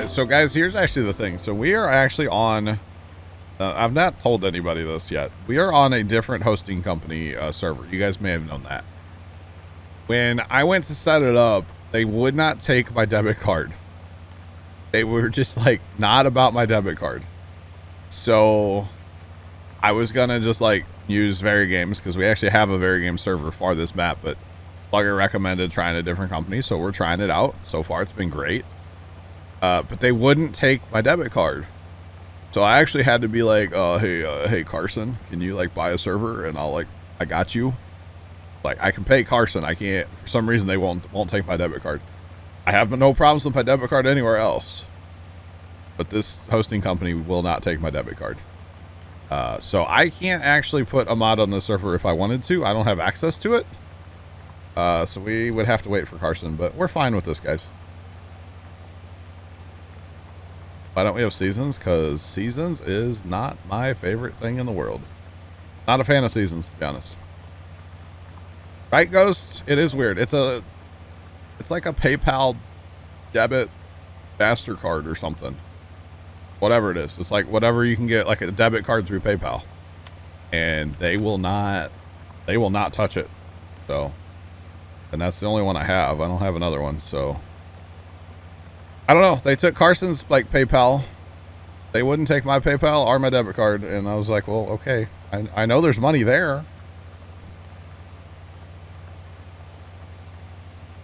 So guys, here's actually the thing. So we are actually on, I've not told anybody this yet. We are on a different hosting company server. You guys may have known that. When I went to set it up, they would not take my debit card. They were just like, not about my debit card. So I was going to just like use Varigames because we actually have a Varigame server for this map, but Plugger recommended trying a different company. So we're trying it out. So far, it's been great. But they wouldn't take my debit card. So I actually had to be like, hey, Carson, can you like buy a server? And I got you. Like, I can pay Carson. I can't, for some reason, they won't take my debit card. I have no problems with my debit card anywhere else. But this hosting company will not take my debit card. So I can't actually put a mod on the server if I wanted to. I don't have access to it. So we would have to wait for Carson, but we're fine with this, guys. Why don't we have Seasons? Because Seasons is not my favorite thing in the world. Not a fan of Seasons, to be honest. Right, Ghost? It is weird. It's like a PayPal debit MasterCard or something. Whatever it is. It's like whatever you can get, like a debit card through PayPal. And they will not touch it. So, and that's the only one I have. I don't have another one, so. I don't know. They took Carson's like PayPal. They wouldn't take my PayPal or my debit card. And I was like, well, okay. I know there's money there.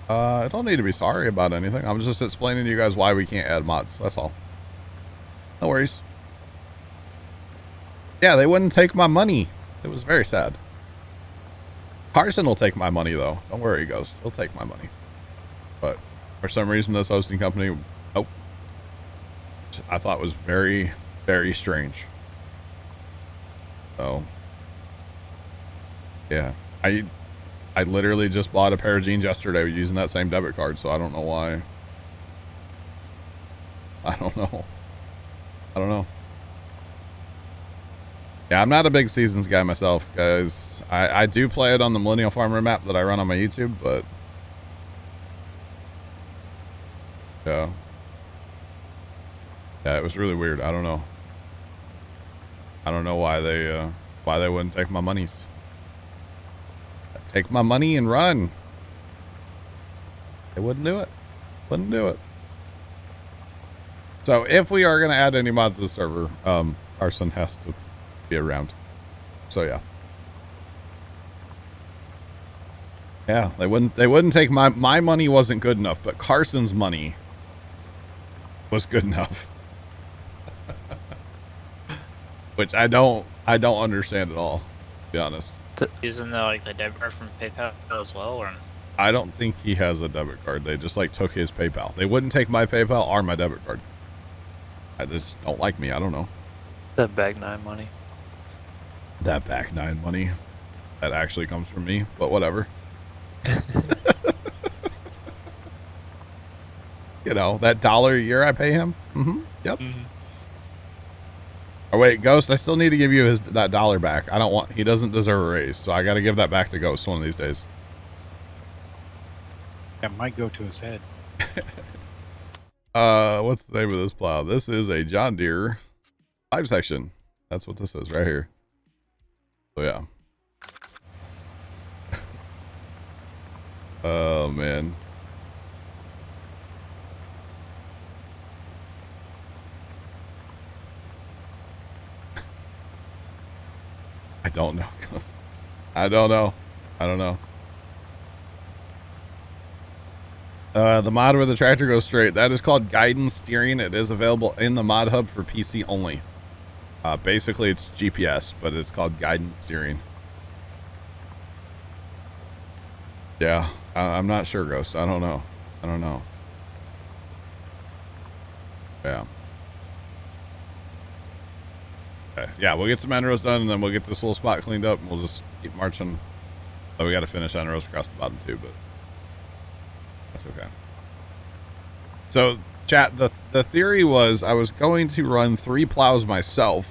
I don't need to be sorry about anything. I'm just explaining to you guys why we can't add mods. That's all. No worries. Yeah, they wouldn't take my money. It was very sad. Carson will take my money, though. Don't worry, Ghost. He'll take my money. But for some reason, this hosting company, nope. I thought was very, very strange. So, yeah. I literally just bought a pair of jeans yesterday using that same debit card, so I don't know why. I don't know. Yeah, I'm not a big Seasons guy myself, guys. I do play it on the Millennial Farmer map that I run on my YouTube, but yeah, it was really weird. I don't know why they wouldn't take my monies. Take my money and run. They wouldn't do it. So if we are going to add any mods to the server, Carson has to be around. So yeah. Yeah, they wouldn't take my money wasn't good enough, but Carson's money was good enough. Which I don't understand at all, to be honest. Using the debit card from PayPal as well, or? I don't think he has a debit card. They just took his PayPal. They wouldn't take my PayPal or my debit card. I just don't like me. I don't know. That bag 9 money. That back 9 money. That actually comes from me, but whatever. You know, that $1 a year I pay him. Yep. Oh wait, Ghost, I still need to give you that $1 back. He doesn't deserve a raise, so I got to give that back to Ghost one of these days. That might go to his head. What's the name of this plow? This is a John Deere 5-section. That's what this is right here. So yeah. Oh man. I don't know. I don't know. The mod where the tractor goes straight, that is called guidance steering. It is available in the mod hub for PC only. Basically it's GPS, but it's called guidance steering. Yeah, I'm not sure, Ghost. I don't know. Yeah. Okay. Yeah, we'll get some end rows done, and then we'll get this little spot cleaned up, and we'll just keep marching. Oh, we got to finish end rows across the bottom too, but that's okay. So, chat, the theory was I was going to run 3 plows myself,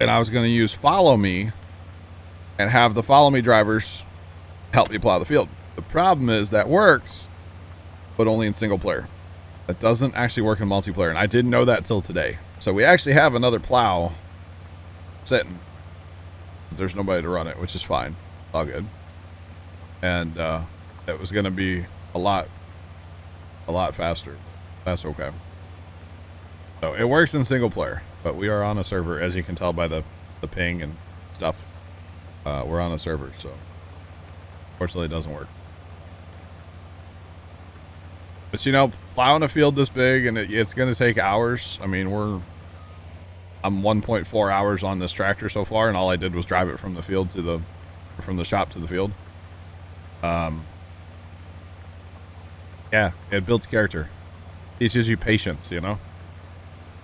and I was going to use Follow Me and have the Follow Me drivers help me plow the field. The problem is that works, but only in single player. that doesn't actually work in multiplayer, and I didn't know that till today. So we actually have another plow sitting. There's nobody to run it, which is fine. All good. And it was going to be a lot faster. That's okay. So it works in single player, but we are on a server, as you can tell by the ping and stuff. We're on a server, so unfortunately it doesn't work. But you know, plowing a field this big and it's going to take hours. I mean, I'm 1.4 hours on this tractor so far, and all I did was drive it from the field to from the shop to the field. Yeah, it builds character. Teaches you patience, you know?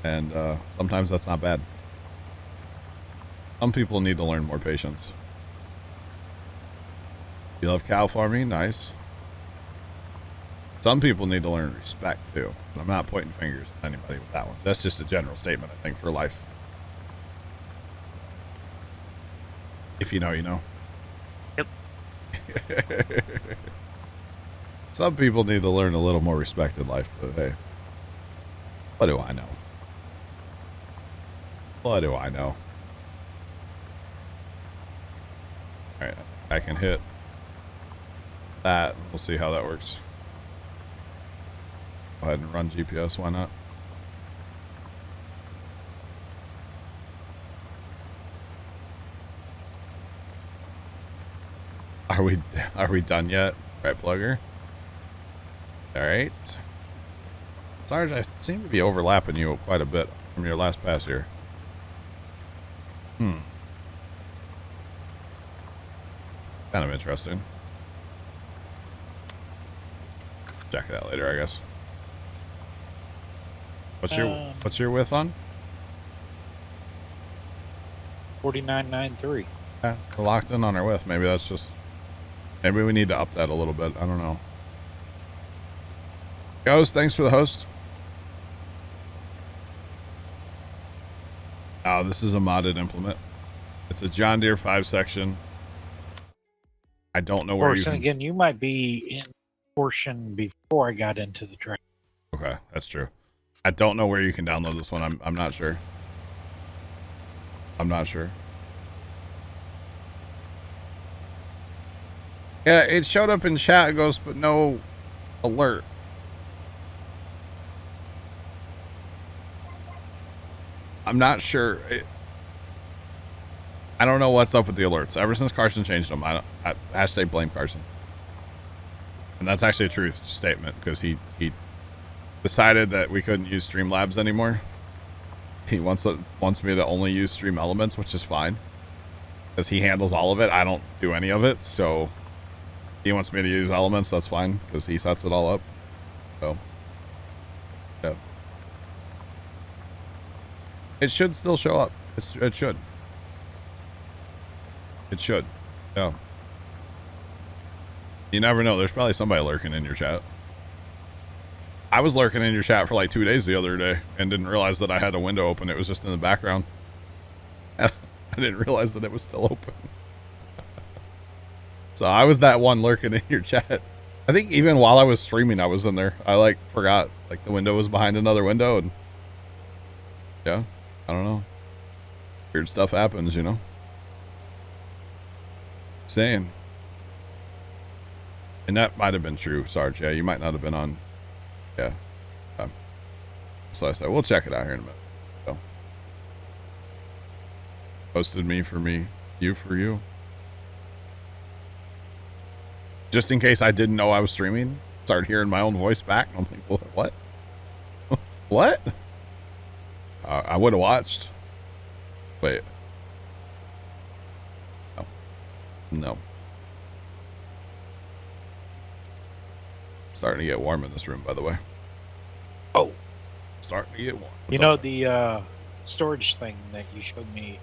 And sometimes that's not bad. Some people need to learn more patience. You love cow farming? Nice. Some people need to learn respect, too. I'm not pointing fingers at anybody with that one. That's just a general statement, I think, for life. If you know, you know. Yep. Some people need to learn a little more respect in life, but hey. What do I know? What do I know? Alright, I can hit that. We'll see how that works. Go ahead and run GPS, why not? Are we done yet? Right, plugger? Alright. Sarge, I seem to be overlapping you quite a bit from your last pass here. It's kind of interesting. Check that later, I guess. What's your width on? 49.93. Yeah, we're locked in on our width. Maybe that's just. Maybe we need to up that a little bit. I don't know. Ghost, thanks for the host. Oh, this is a modded implement. It's a John Deere 5-section. I don't know where you can... again, you might be in portion before I got into the track. Okay, that's true. I don't know where you can download this one. I'm not sure. I'm not sure. Yeah, it showed up in chat, Ghost, but no alert. I'm not sure. I don't know what's up with the alerts. Ever since Carson changed them, I hashtag blame Carson. And that's actually a truth statement, because he decided that we couldn't use Streamlabs anymore. He wants me to only use Stream Elements, which is fine, because he handles all of it. I don't do any of it, so he wants me to use Elements. That's fine, because he sets it all up. So, yeah. It should still show up. It should. It should. Yeah. You never know. There's probably somebody lurking in your chat. I was lurking in your chat for like 2 days the other day and didn't realize that I had a window open. It was just in the background. I didn't realize that it was still open. So I was that one lurking in your chat. I think even while I was streaming, I was in there. I like forgot like the window was behind another window, and yeah, I don't know. Weird stuff happens, you know. Saying. And that might have been true, Sarge. Yeah, you might not have been on. Yeah. So I said, we'll check it out here in a minute. So. Posted me for me, you for you. Just in case I didn't know I was streaming. Started hearing my own voice back. I'm like, what? What? I would have watched. Wait. No. No. Starting to get warm in this room, by the way. Oh. Starting to get warm. You know the storage thing that you showed me?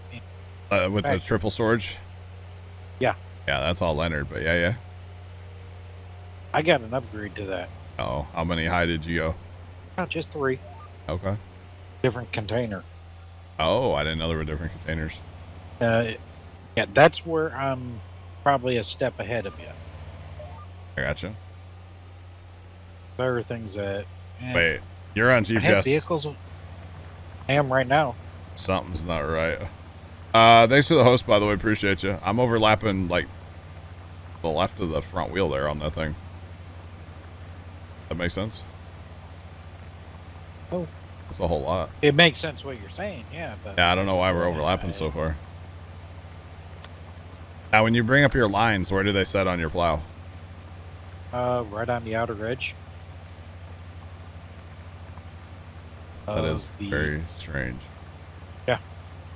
With the triple storage? Yeah. Yeah, that's all Leonard, but yeah. I got an upgrade to that. Oh, how many high did you go? Oh, just 3. Okay. Different container. Oh, I didn't know there were different containers. Yeah, that's where I'm probably a step ahead of you. I gotcha. There are things that And Wait, you're on I have GPS. vehicles. I am right now. Something's not right. Thanks for the host, by the way. Appreciate you. I'm overlapping like the left of the front wheel there on that thing. That makes sense. Oh, That's a whole lot. it makes sense what you're saying, yeah. But Yeah, I don't know why we're overlapping so far. Now, when you bring up your lines, where do they set on your plow? Right on the outer edge. That is very strange. Yeah.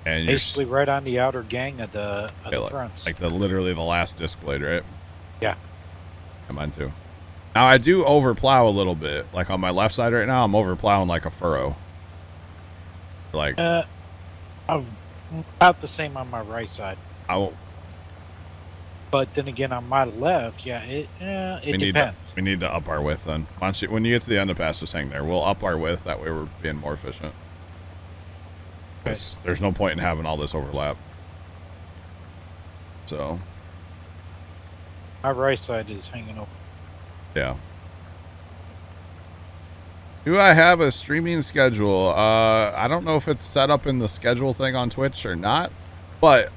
And basically right on the outer gang of the fronts. Like literally the last disc blade, right? Yeah. And mine too. Now I do overplow a little bit. Like on my left side right now, I'm overplowing like a furrow. Like I'm about the same on my right side. But then again, on my left, yeah, it depends. We need to up our width then. Why don't you, when you get to the underpass, just hang there. We'll up our width. That way we're being more efficient. There's no point in having all this overlap. So. My right side is hanging over. Yeah. Do I have a streaming schedule? I don't know if it's set up in the schedule thing on Twitch or not, but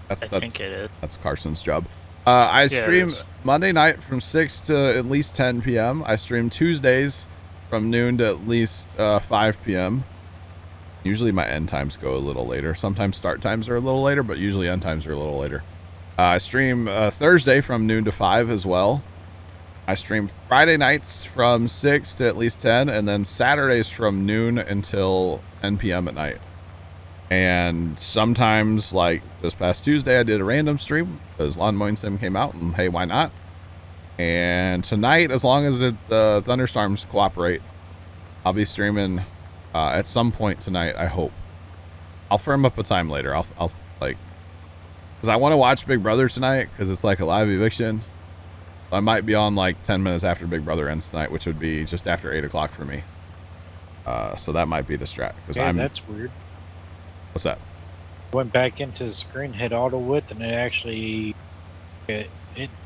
I think it is. That's Carson's job. I stream Monday night from 6 to at least 10 p.m. I stream Tuesdays from noon to at least 5 p.m. Usually my end times go a little later. Sometimes start times are a little later, but usually end times are a little later. I stream Thursday from noon to 5 as well. I stream Friday nights from 6 to at least 10, and then Saturdays from noon until 10 p.m. at night. And sometimes, like this past Tuesday, I did a random stream because Lawn Mowing Sim came out, and hey, why not? And tonight, as long as the thunderstorms cooperate, I'll be streaming at some point tonight, I hope. I'll firm up a time later. I'll like, because I want to watch Big Brother tonight because it's like a live eviction. I might be on like 10 minutes after Big Brother ends tonight, which would be just after 8 o'clock for me. So that might be the strat. Yeah, that's weird. What's that? Went back into the screen, hit auto width, and it actually it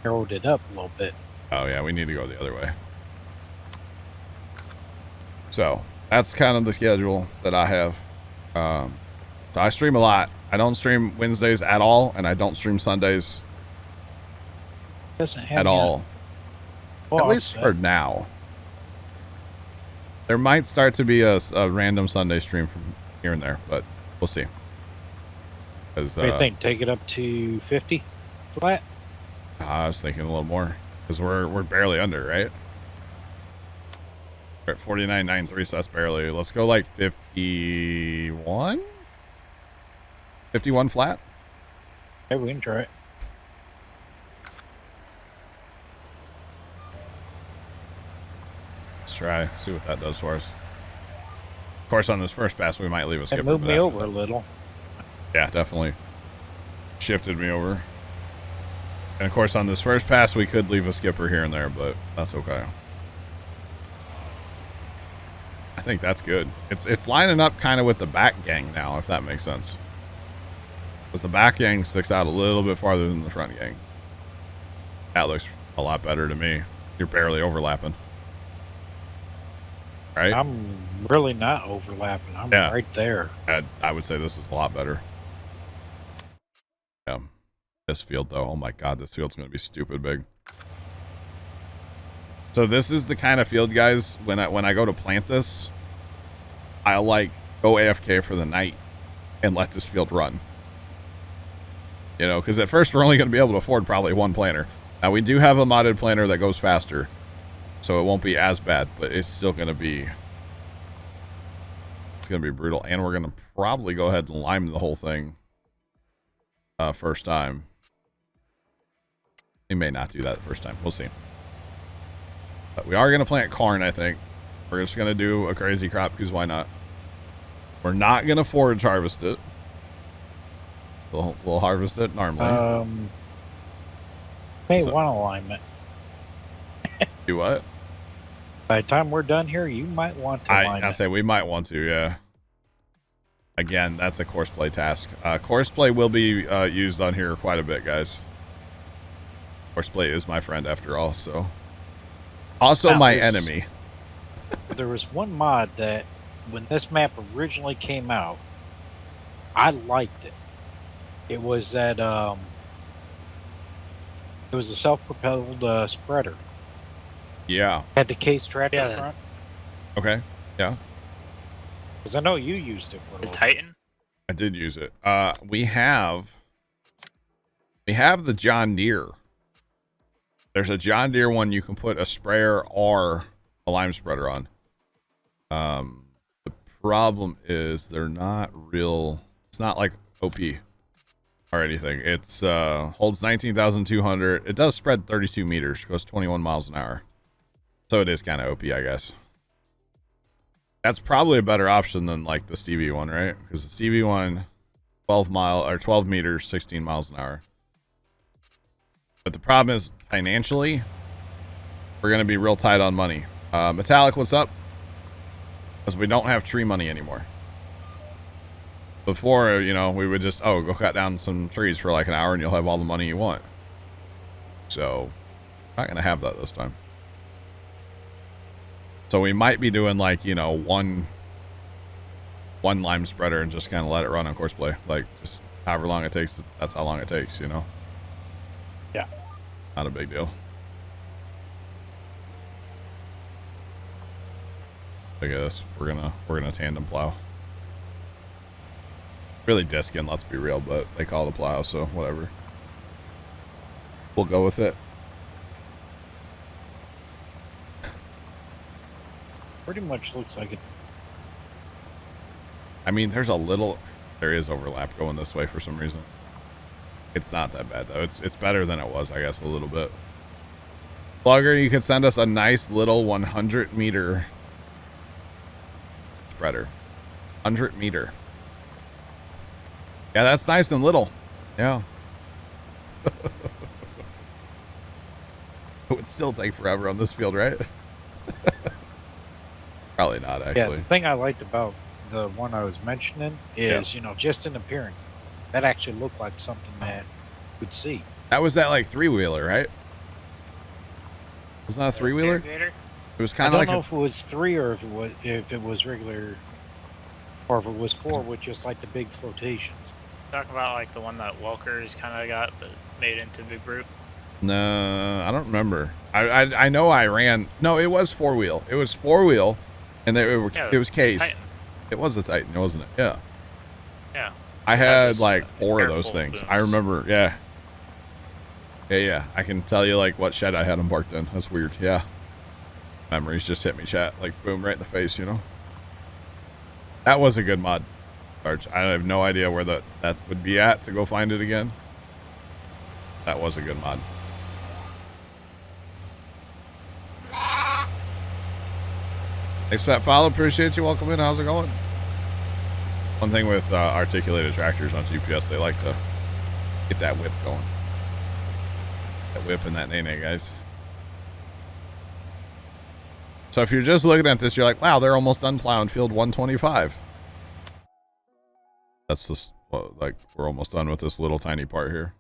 narrowed it up a little bit. Oh yeah, we need to go the other way. So that's kind of the schedule that I have. So I stream a lot. I don't stream Wednesdays at all, and I don't stream Sundays at all. At least for now. There might start to be a random Sunday stream from here and there, but we'll see. What do you think? Take it up to 50 flat? I was thinking a little more because we're barely under, right? We're at 49.93, so that's barely. Let's go like 51. 51 flat. Hey, we can try it. Let's try, see what that does for us. Of course, on this first pass, we might leave a skipper. It moved me over a little. Yeah, definitely shifted me over. And of course, on this first pass, we could leave a skipper here and there, but that's okay. I think that's good. It's lining up kind of with the back gang now, if that makes sense. Because the back gang sticks out a little bit farther than the front gang. That looks a lot better to me. You're barely overlapping. Right? I'm really not overlapping. I'm right there. I would say this is a lot better. Yeah. This field, though. Oh my God, this field's going to be stupid big. So this is the kind of field, guys, when I go to plant this, I'll like go AFK for the night and let this field run. You know, because at first we're only going to be able to afford probably one planter. Now we do have a modded planter that goes faster, so it won't be as bad, but it's still going to be, it's going to be brutal. And we're going to probably go ahead and lime the whole thing first time. We may not do that the first time. We'll see. But we are going to plant corn, I think. We're just going to do a crazy crop because why not? We're not going to forage harvest it. We'll harvest it normally. May want to alignment. Do what? By the time we're done here, you might want to align it. I say we might want to, yeah. Again, that's a course play task. Course play will be used on here quite a bit, guys. Course play is my friend after all, so. Also my enemy. There was one mod that, when this map originally came out, I liked it. It was that it was a self-propelled spreader. Yeah. Had the case tractor Yeah. front. Okay. Yeah. Because I know you used it for a The little Titan? I did use it. We have the John Deere. There's a John Deere one you can put a sprayer or a lime spreader on. The problem is they're not real. It's not like OP or anything. It's holds 19,200. It does spread 32 meters. Goes 21 miles an hour. So it is kind of OP, I guess. That's probably a better option than like the Stevie one, right? Because the Stevie one, 12 meters, 16 miles an hour. But the problem is financially, we're going to be real tight on money. Metallic, what's up? Because we don't have tree money anymore. Before, you know, we would just, go cut down some trees for like an hour and you'll have all the money you want. So, not going to have that this time. So we might be doing like, you know, one lime spreader and just kind of let it run on course play. Like, just however long it takes, that's how long it takes, you know? Yeah. Not a big deal. Look at this. We're gonna tandem plow. Really discing, let's be real, but they call it a plow, so whatever. We'll go with it. Pretty much looks like it. I mean, there is overlap going this way for some reason. It's not that bad though. It's better than it was, I guess, a little bit. Plugger, you could send us a nice little 100 meter spreader. 100 meter. Yeah, that's nice and little. Yeah. It would still take forever on this field, right? Probably not, actually. Yeah, the thing I liked about the one I was mentioning is, you know, just in appearance, that actually looked like something that you could see. That was that like 3-wheeler, right? Was that a 3-wheeler? Irrigator? It was I kind don't of like know if it was 3 or if it was regular, or if it was 4 with just like the big flotations. Talking about like the one that Welker's kind of got but made into Big Brute. No, I don't remember. I know I ran. No, it was 4-wheel. It was 4-wheel, and it was case. Titan. It was a Titan, wasn't it? Yeah. Yeah. I That had was like a 4 of air those full things. booms. I remember. Yeah. Yeah. I can tell you like what shed I had them parked in. That's weird. Yeah. Memories just hit me, chat. Like boom, right in the face. You know. That was a good mod. Arch. I have no idea where that would be at to go find it again. That was a good mod. Thanks for that follow. Appreciate you. Welcome in. How's it going? One thing with articulated tractors on GPS, they like to get that whip going. That whip and that nay-nay, guys. So if you're just looking at this, you're like, wow, they're almost done plowing field 125. That's just, well, like, we're almost done with this little tiny part here.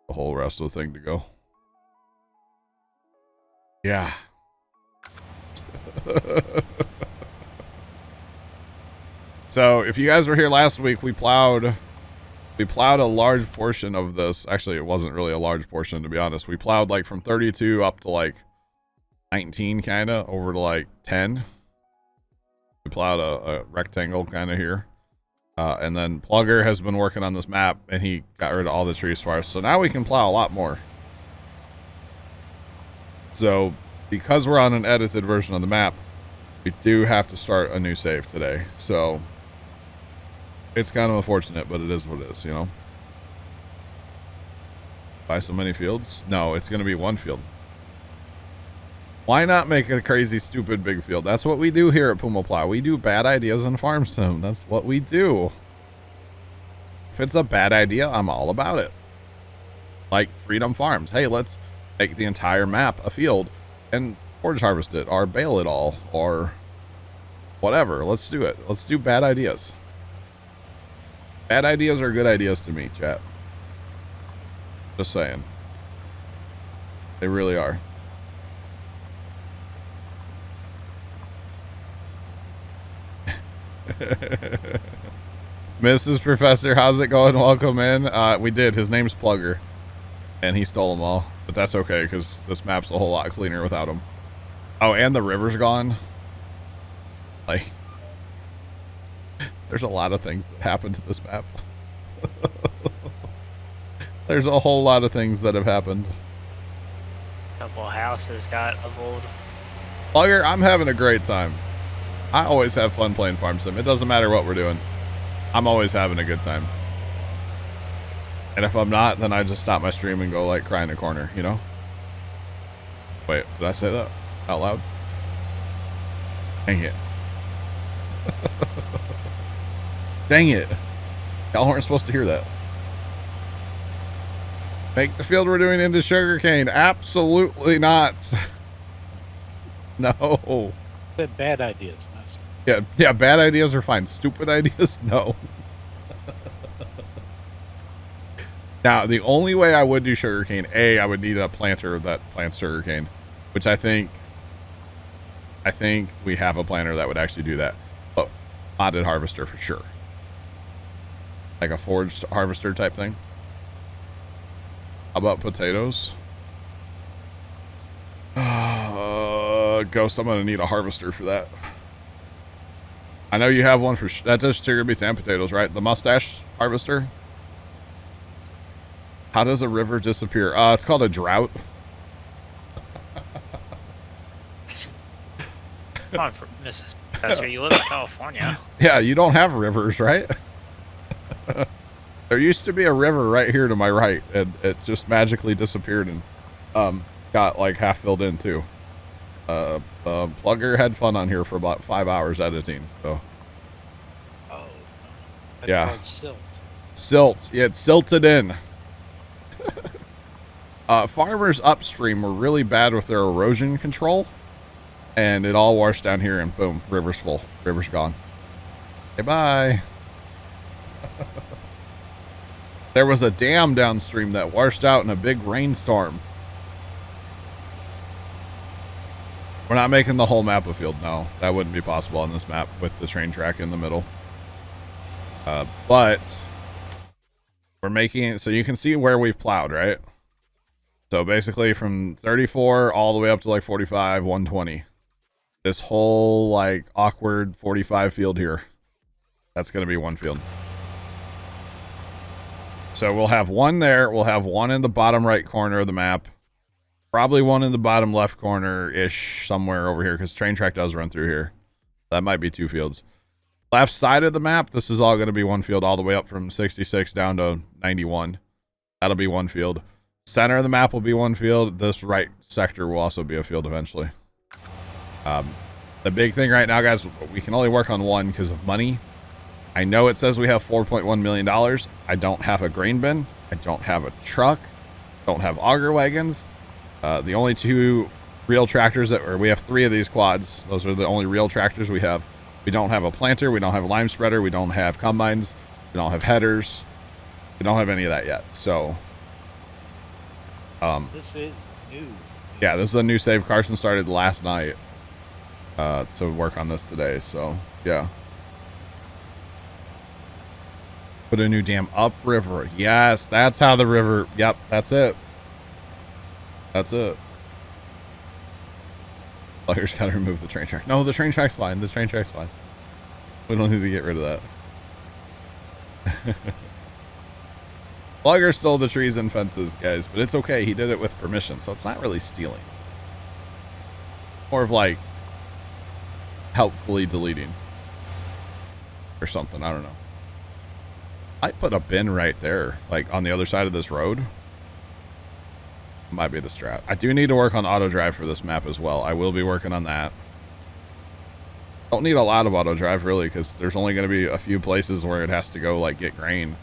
The whole rest of the thing to go. Yeah. So if you guys were here last week, we plowed a large portion of this. Actually, it wasn't really a large portion, to be honest. We plowed like from 32 up to like 19 kind of over to like 10. We plowed a rectangle kind of here. And then Plugger has been working on this map and he got rid of all the trees for us. So now we can plow a lot more. So because we're on an edited version of the map, we do have to start a new save today. So it's kind of unfortunate, but it is what it is, you know. Buy so many fields? No, it's going to be one field. Why not make a crazy, stupid big field? That's what we do here at Puma Plow. We do bad ideas in farm sim. That's what we do. If it's a bad idea, I'm all about it. Like Freedom Farms. Hey, let's make the entire map a field and forage harvest it or bale it all or whatever. Let's do it. Let's do bad ideas. Bad ideas are good ideas to me, chat. Just saying. They really are. Mrs. Professor, how's it going? Welcome in. We did. His name's Plugger. And he stole them all. But that's okay, because this map's a whole lot cleaner without him. Oh, and the river's gone. Like, there's a lot of things that happen to this map. There's a whole lot of things that have happened. Couple houses got leveled. Plugger, I'm having a great time. I always have fun playing Farm Sim. It doesn't matter what we're doing. I'm always having a good time. And if I'm not, then I just stop my stream and go like cry in a corner, you know? Wait, did I say that out loud? Dang it. Dang it. Y'all weren't supposed to hear that. Make the field we're doing into sugarcane. Absolutely not. No. Said bad ideas. Yeah, bad ideas are fine. Stupid ideas, no. Now, the only way I would do sugarcane, I would need a planter that plants sugarcane, which I think we have a planter that would actually do that. But modded harvester for sure. Like a forged harvester type thing. How about potatoes? Ghost, I'm going to need a harvester for that. I know you have one for... that does sugar beets and potatoes, right? The mustache harvester? How does a river disappear? It's called a drought. Come on, Mrs. Professor, you live in California. Yeah, you don't have rivers, right? There used to be a river right here to my right, and it just magically disappeared and got like half filled in too. Plugger had fun on here for about 5 hours editing, so. Oh, that's yeah. called silt. Silt. Yeah, it's silted in. Farmers upstream were really bad with their erosion control, and it all washed down here, and boom, river's full. River's gone. Okay, bye. There was a dam downstream that washed out in a big rainstorm. We're not making the whole map a field. No, that wouldn't be possible on this map with the train track in the middle. But we're making it so you can see where we've plowed, right? So basically from 34 all the way up to like 45, 120. This whole like awkward 45 field here. That's going to be one field. So we'll have one there. We'll have one in the bottom right corner of the map. Probably one in the bottom left corner-ish somewhere over here because train track does run through here. That might be two fields. Left side of the map, this is all going to be one field all the way up from 66 down to 91. That'll be one field. Center of the map will be one field. This right sector will also be a field eventually. The big thing right now, guys, we can only work on one because of money. I know it says we have $4.1 million. I don't have a grain bin. I don't have a truck. Don't have auger wagons. The only two real tractors or we have 3 of these quads. Those are the only real tractors we have. We don't have a planter. We don't have a lime spreader. We don't have combines. We don't have headers. We don't have any of that yet. So, This is new. yeah, this is a new save. Carson started last night. So work on this today. So, yeah. Put a new dam upriver. Yes, that's how the river. Yep, that's it. That's it. Players gotta remove the train track. No, the train track's fine. The train track's fine. We don't need to get rid of that. Plugger stole the trees and fences, guys, but it's okay. He did it with permission, so it's not really stealing. More of like helpfully deleting or something. I don't know. I put a bin right there, like on the other side of this road. Might be the strat. I do need to work on auto drive for this map as well. I will be working on that. Don't need a lot of auto drive really, because there's only going to be a few places where it has to go like get grain,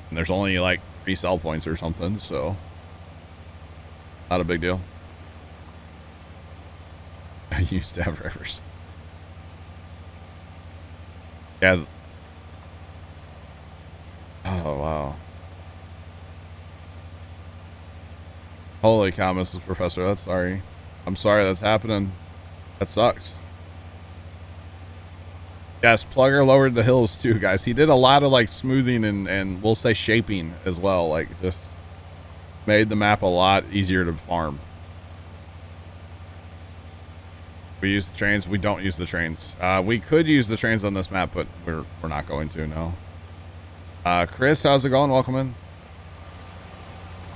and there's only like 3 sell points or something, so not a big deal. I used to have rivers. Yeah. Oh wow. Holy cow, Mrs. Professor, that's sorry. I'm sorry that's happening. That sucks. Yes, Plugger lowered the hills too, guys. He did a lot of like smoothing and we'll say shaping as well. Like just made the map a lot easier to farm. We use the trains. We don't use the trains. We could use the trains on this map, but we're not going to. No. Chris, how's it going? Welcome in.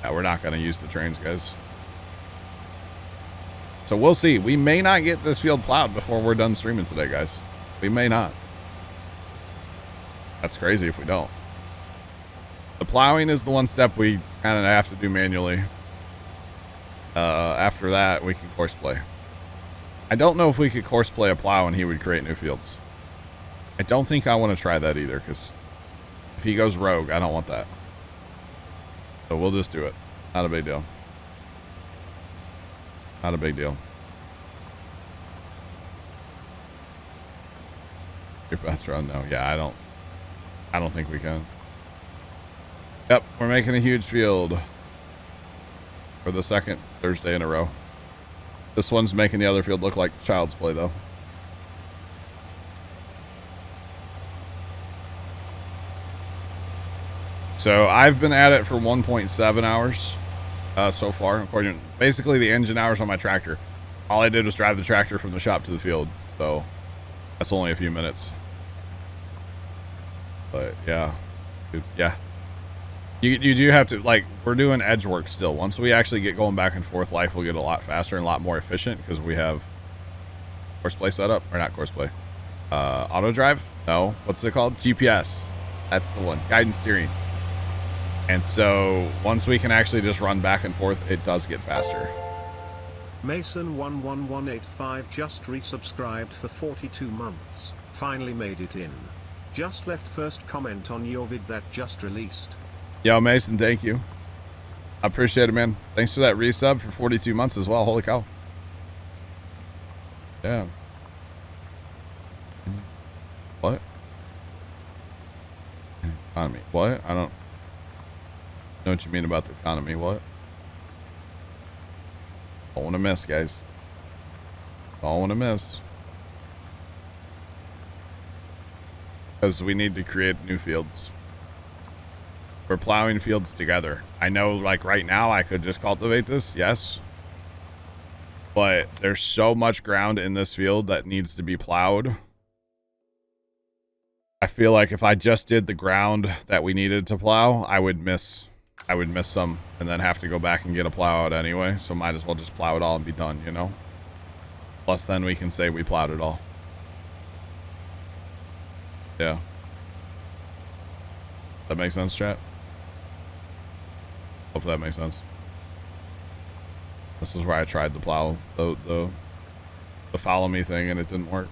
Yeah, we're not going to use the trains, guys. So we'll see. We may not get this field plowed before we're done streaming today, guys. We may not. That's crazy if we don't. The plowing is the one step we kind of have to do manually. After that, we can course play. I don't know if we could course play a plow and he would create new fields. I don't think I want to try that either, because if he goes rogue, I don't want that. So we'll just do it. Not a big deal. Not a big deal. Your best run? No. Yeah, I don't think we can. Yep, we're making a huge field for the second Thursday in a row. This one's making the other field look like child's play, though. So I've been at it for 1.7 hours so far, according to basically the engine hours on my tractor. All I did was drive the tractor from the shop to the field, so that's only a few minutes. But yeah, yeah. You do have to, like, we're doing edge work still. Once we actually get going back and forth, life will get a lot faster and a lot more efficient because we have course play set up. Or not course play. Auto drive? No. What's it called? GPS. That's the one. Guidance steering. And so once we can actually just run back and forth, it does get faster. Mason11185 just resubscribed for 42 months. Finally made it in. Just left first comment on your vid that just released. Yo, Mason, thank you. I appreciate it, man. Thanks for that resub for 42 months as well. Holy cow. Yeah. What? Economy. What? I don't know what you mean about the economy. What? Don't want to miss, guys. Don't want to miss. Because we need to create new fields. We're plowing fields together. I know, like, right now I could just cultivate this, yes. But there's so much ground in this field that needs to be plowed. I feel like if I just did the ground that we needed to plow, I would miss some and then have to go back and get a plow out anyway. So might as well just plow it all and be done, you know? Plus then we can say we plowed it all. Yeah. That makes sense, chat? Hopefully that makes sense. This is where I tried the plow, the follow me thing, and it didn't work.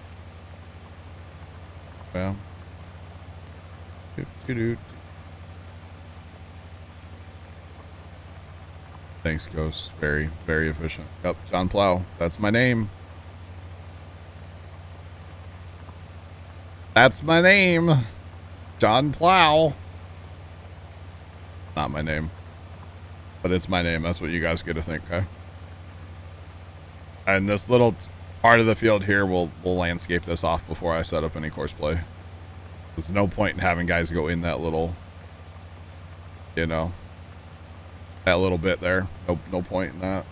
Yeah. Thanks, Ghost. Very, very efficient. Yep, John Plow. That's my name. That's my name. John Plow. Not my name. But it's my name. That's what you guys get to think, okay? And this little part of the field here, we'll landscape this off before I set up any course play. There's no point in having guys go in that little, you know, that little bit there. No point in that.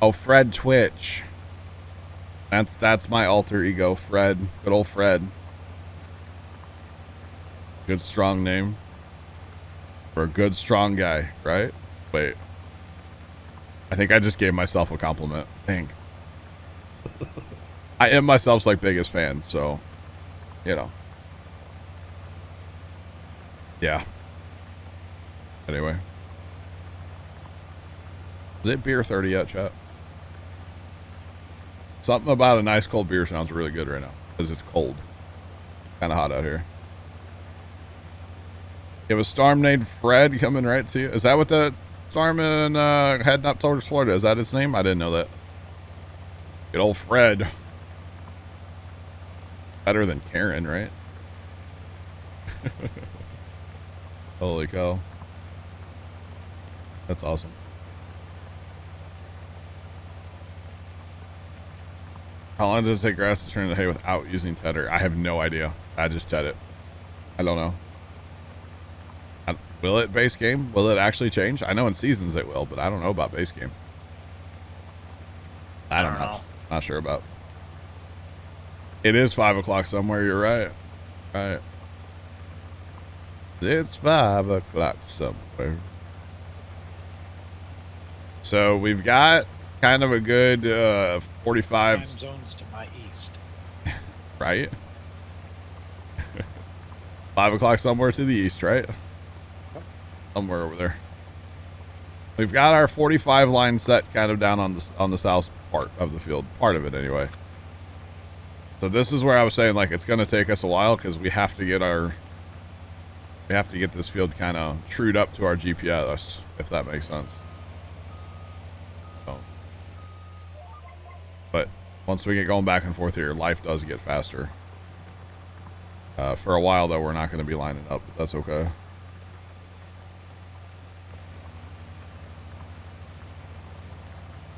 Oh, Fred Twitch. That's my alter ego, Fred. Good old Fred. Good strong name. For a good strong guy, right? Wait. I think I just gave myself a compliment. Dang. I am myself's like biggest fan, so you know. Yeah. Anyway. Is it beer 30 yet, chat? Something about a nice cold beer sounds really good right now. Because it's cold. Kind of hot out here. You have a storm named Fred coming right to you. Is that what the storm in heading up towards Florida? Is that its name? I didn't know that. Good old Fred. Better than Karen, right? Holy cow. That's awesome. How long does it take grass to turn into hay without using tedder? I have no idea. I just ted it. I don't know. Will it base game? Will it actually change? I know in seasons it will, but I don't know about base game. I don't know. Not sure about. It is 5 o'clock somewhere. You're right. Right. It's 5 o'clock somewhere. So we've got kind of a good 45 time zones to my east. Right. 5 o'clock somewhere to the east, right? Somewhere over there. We've got our 45 line set kind of down on the south part of the field, part of it anyway. So this is where I was saying, like, it's going to take us a while because we have to get this field kind of trued up to our GPS, if that makes sense. So, but once we get going back and forth here, life does get faster. For a while though, we're not going to be lining up, but that's okay.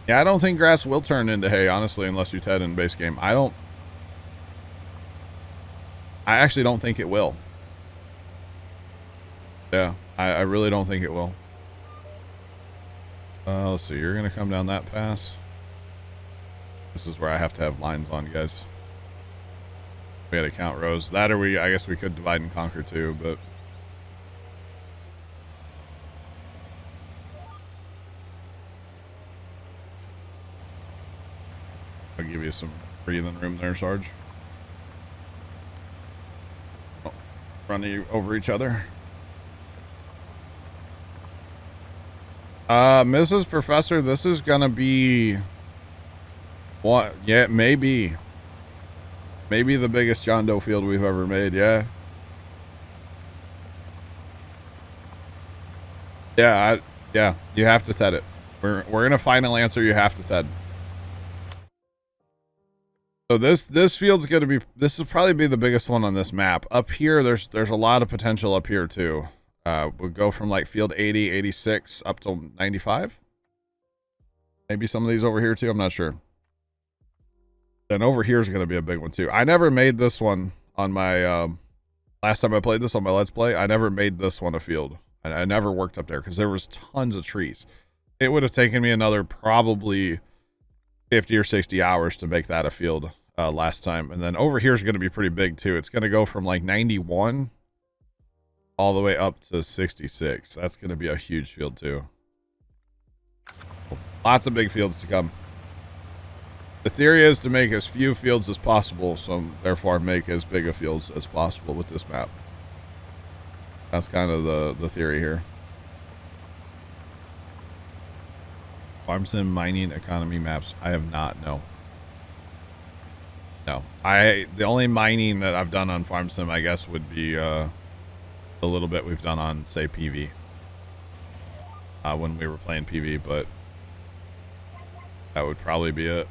Yeah, I don't think grass will turn into hay, honestly, unless you ted in base game. I actually don't think it will. Yeah, I really don't think it will. Let's see, you're going to come down that pass. This is where I have to have lines on, guys. We got to count rows. That or I guess we could divide and conquer too, but... I'll give you some breathing room there, Sarge. Oh, running over each other. Mrs. Professor, this is gonna be what? Yeah, maybe the biggest John Doe field we've ever made. Yeah. Yeah, yeah. You have to ted it. We're gonna final answer. You have to ted. So this field's gonna be. This will probably be the biggest one on this map. Up here, there's a lot of potential up here too. We'll go from like field 80, 86 up to 95. Maybe some of these over here too. I'm not sure. Then over here is going to be a big one too. I never made this one on my, last time I played this on my Let's Play, I never made this one a field. I never worked up there because there was tons of trees. It would have taken me another probably 50 or 60 hours to make that a field last time. And then over here is going to be pretty big too. It's going to go from like 91 all the way up to 66. That's going to be a huge field too. Lots of big fields to come. The theory is to make as few fields as possible, so therefore make as big a fields as possible with this map. That's kind of the theory here. Farm sim mining economy maps. I have not, no. No. The only mining that I've done on farm sim, I guess, would be a little bit we've done on, say, PV. When we were playing PV, but that would probably be it.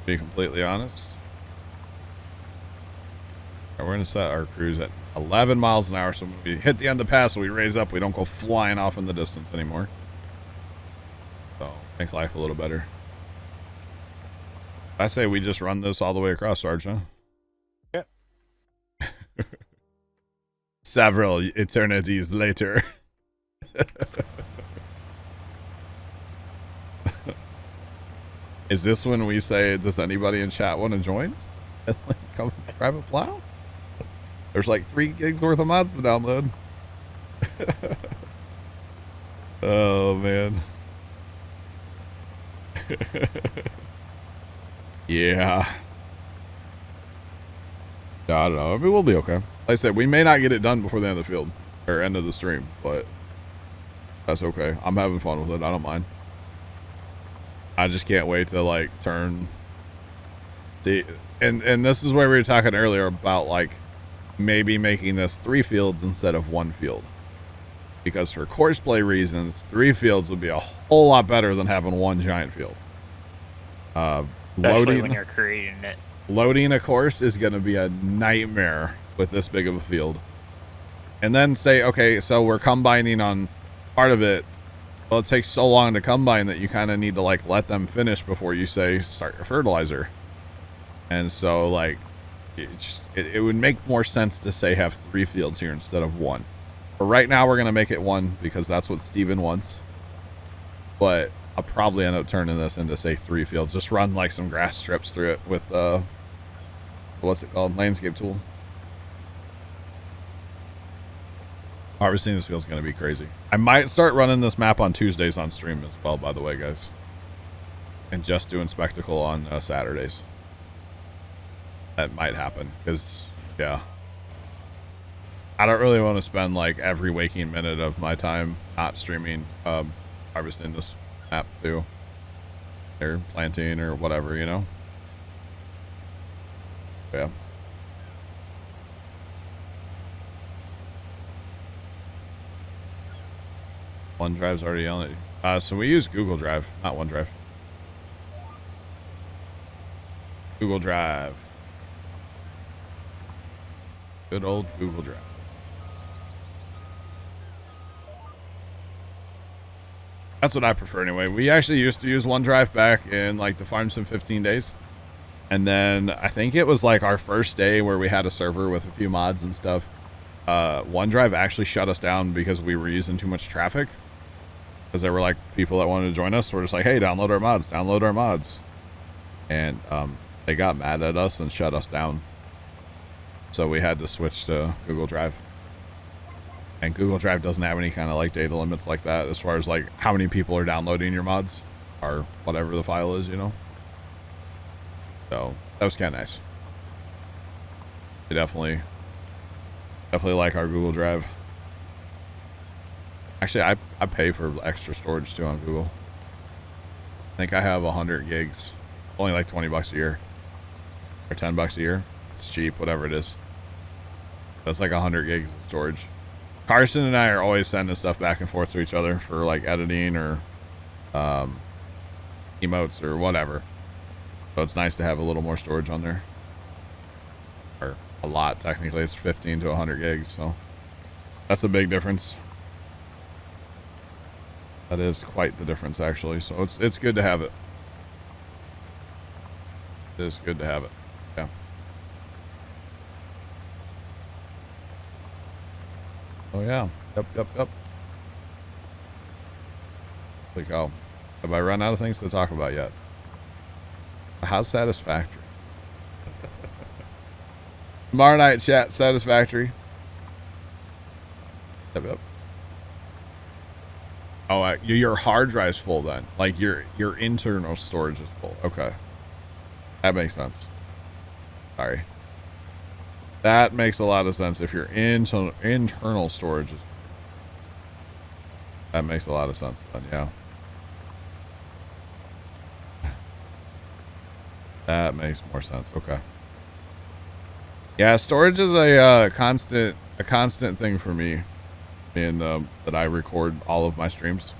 To be completely honest. Right, we're going to set our cruise at 11 miles an hour, so when we hit the end of the pass, we raise up, we don't go flying off in the distance anymore. So, make life a little better. I say we just run this all the way across, Sarge, huh? Yep. Several eternities later. Is this when we say, does anybody in chat want to join? Come private plow? There's like 3 gigs worth of mods to download. Oh, man. Yeah. I don't know. I mean, we'll be okay. Like I said, we may not get it done before the end of the field or end of the stream, but that's okay. I'm having fun with it. I don't mind. I just can't wait to like turn. See, and this is where we were talking earlier about like maybe making this 3 fields instead of 1 field, because for courseplay reasons, 3 fields would be a whole lot better than having 1 giant field. Especially when you're creating it. Loading a course is going to be a nightmare with this big of a field. And then say, okay, so we're combining on part of it. Well, it takes so long to combine that you kind of need to like let them finish before you say start your fertilizer. And so like it would make more sense to say have 3 fields here instead of 1. But right now we're gonna make it 1 because that's what Steven wants. But I'll probably end up turning this into say 3 fields. Just run like some grass strips through it with what's it called? Landscape tool. Harvesting this field is going to be crazy. I might start running this map on Tuesdays on stream as well, by the way, guys. And just doing spectacle on Saturdays. That might happen because, yeah. I don't really want to spend like every waking minute of my time not streaming harvesting this map too. Or planting or whatever, you know? Yeah. OneDrive's already on it. So we use Google Drive, not OneDrive. Google Drive. Good old Google Drive. That's what I prefer anyway. We actually used to use OneDrive back in like the Farms in 15 days. And then I think it was like our first day where we had a server with a few mods and stuff. OneDrive actually shut us down because we were using too much traffic. Because there were like people that wanted to join us. So we're just like, hey, download our mods. And they got mad at us and shut us down. So we had to switch to Google Drive. And Google Drive doesn't have any kind of like data limits like that as far as like how many people are downloading your mods or whatever the file is, you know. So that was kind of nice. I definitely like our Google Drive. Actually, I pay for extra storage too on Google. I think I have 100 gigs, only like $20 a year or $10 a year. It's cheap, whatever it is. That's like 100 gigs of storage. Carson and I are always sending stuff back and forth to each other for like editing or emotes or whatever. So it's nice to have a little more storage on there. Or a lot, technically. It's 15 to 100 gigs, so that's a big difference. That is quite the difference, actually. So it's good to have it. It is good to have it. Yeah. Oh yeah. Yep. Holy cow. Have I run out of things to talk about yet? How's Satisfactory? Tomorrow night, chat. Satisfactory. Yep. Oh, your hard drive's full then. Like your internal storage is full. Okay. That makes sense. Sorry. That makes a lot of sense if your internal storage is... That makes a lot of sense then, yeah. That makes more sense. Okay. Yeah, storage is a constant thing for me. And that I record all of my streams.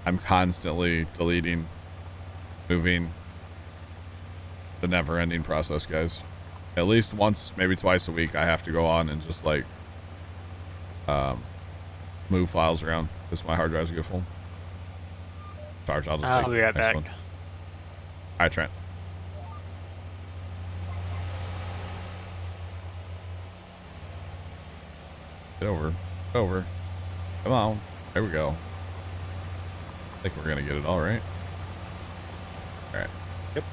I'm constantly deleting, moving. The never-ending process, guys. At least once, maybe twice a week, I have to go on and just like move files around because my hard drives get full. Sarge, I'll just take be right back. One. All right, Trent. Get over. Come on. There we go. I think we're gonna get it all right. All right. Yep.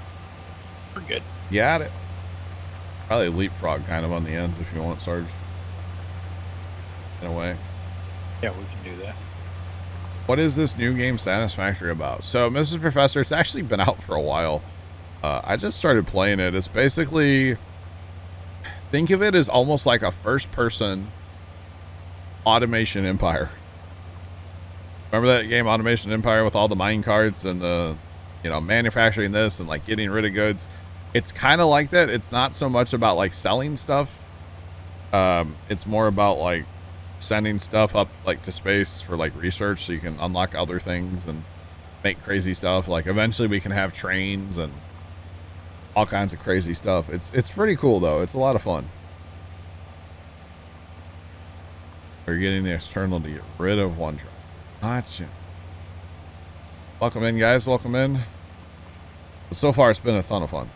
We're good. Got it. Probably leapfrog kind of on the ends if you want, Sarge. In a way. Yeah, we can do that. What is this new game Satisfactory about? So, Mrs. Professor, it's actually been out for a while. I just started playing it. It's basically... Think of it as almost like a first-person Automation Empire. Remember that game Automation Empire with all the mine carts and the, manufacturing this and like getting rid of goods? It's kind of like that. It's not so much about like selling stuff. It's more about like sending stuff up like to space for like research so you can unlock other things and make crazy stuff. Like eventually we can have trains and all kinds of crazy stuff. It's pretty cool though. It's a lot of fun. We're getting the external to get rid of OneDrive. Gotcha. Welcome in, guys. Welcome in. But so far, it's been a ton of fun.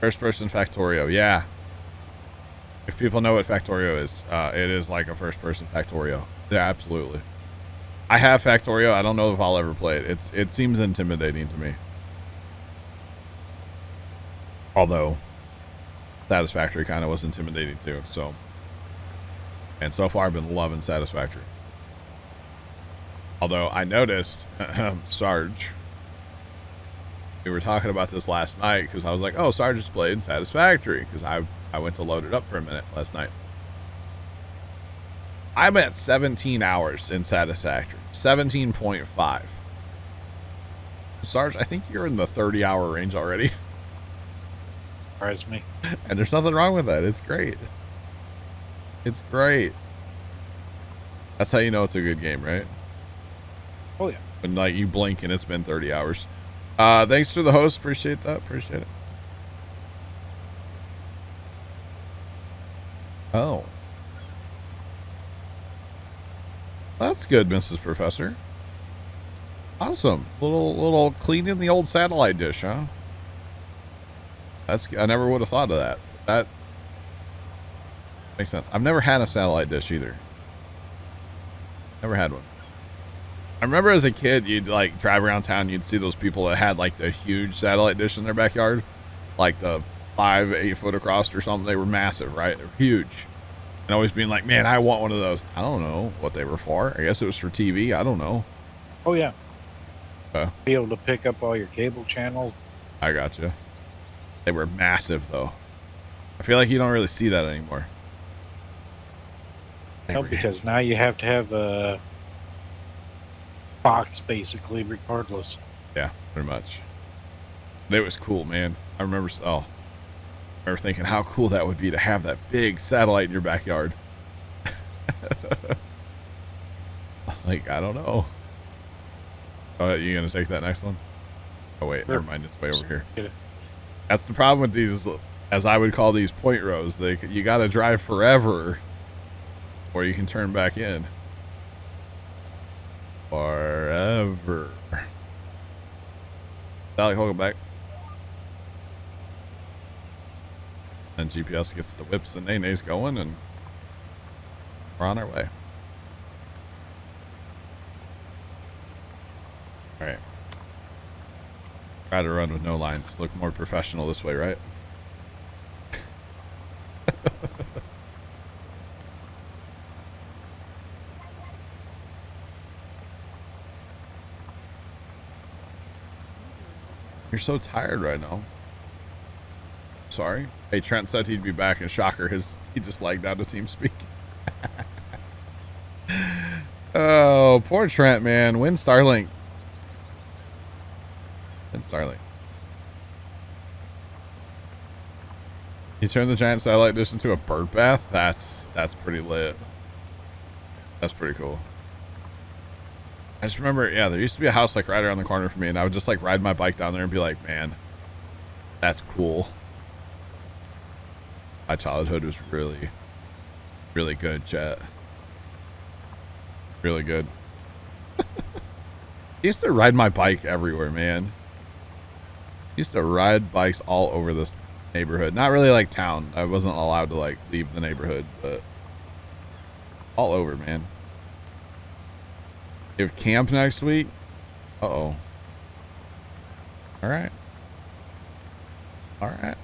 First person Factorio. Yeah. If people know what Factorio is, it is like a first person Factorio. Yeah, absolutely. I have Factorio. I don't know if I'll ever play it. It seems intimidating to me. Although Satisfactory kind of was intimidating too. So, and so far I've been loving Satisfactory. Although I noticed, Sarge, we were talking about this last night because I was like, oh, Sarge just played Satisfactory because I went to load it up for a minute last night. I'm at 17 hours in Satisfactory. 17.5. Sarge, I think you're in the 30-hour range already. Surprise me. And there's nothing wrong with that. It's great. It's great. That's how you know it's a good game, right? Oh, yeah. When like you blink and it's been 30 hours. Thanks to the host. Appreciate that. Appreciate it. Oh. That's good, Mrs. Professor. Awesome. Little cleaning the old satellite dish, huh? I never would have thought of that. That makes sense. I've never had a satellite dish either. Never had one. I remember as a kid, you'd like drive around town, you'd see those people that had like the huge satellite dish in their backyard, like the 8 foot across or something. They were massive, right? They were huge. And always being like, man, I want one of those. I don't know what they were for. I guess it was for TV. I don't know. Oh, yeah. Be able to pick up all your cable channels. I gotcha. They were massive, though. I feel like you don't really see that anymore. No, because now you have to have a box, basically, regardless. Yeah, pretty much. But it was cool, man. I remember thinking how cool that would be to have that big satellite in your backyard. Like, I don't know. Oh, you gonna take that next one? Oh wait, never mind. It's way over here. That's the problem with these, as I would call these point rows. You got to drive forever, or you can turn back in. Forever. Sally, hold it back. And GPS gets the whips and nays going, and we're on our way. All right. Try to run with no lines. Look more professional this way, right? You're so tired right now. Sorry. Hey, Trent said he'd be back, and shocker, he just lagged out of TeamSpeak. Oh, poor Trent, man. Win Starlink. Starlink. You turn the giant satellite dish into a bird bath? That's pretty lit. That's pretty cool. I just remember, yeah, there used to be a house like right around the corner from me, and I would just like ride my bike down there and be like, man, that's cool. My childhood was really, really good, chat. Really good. I used to ride my bike everywhere, man. Used to ride bikes all over this neighborhood. Not really like town. I wasn't allowed to like leave the neighborhood, but all over, man. You have camp next week? Uh-oh. All right. All right.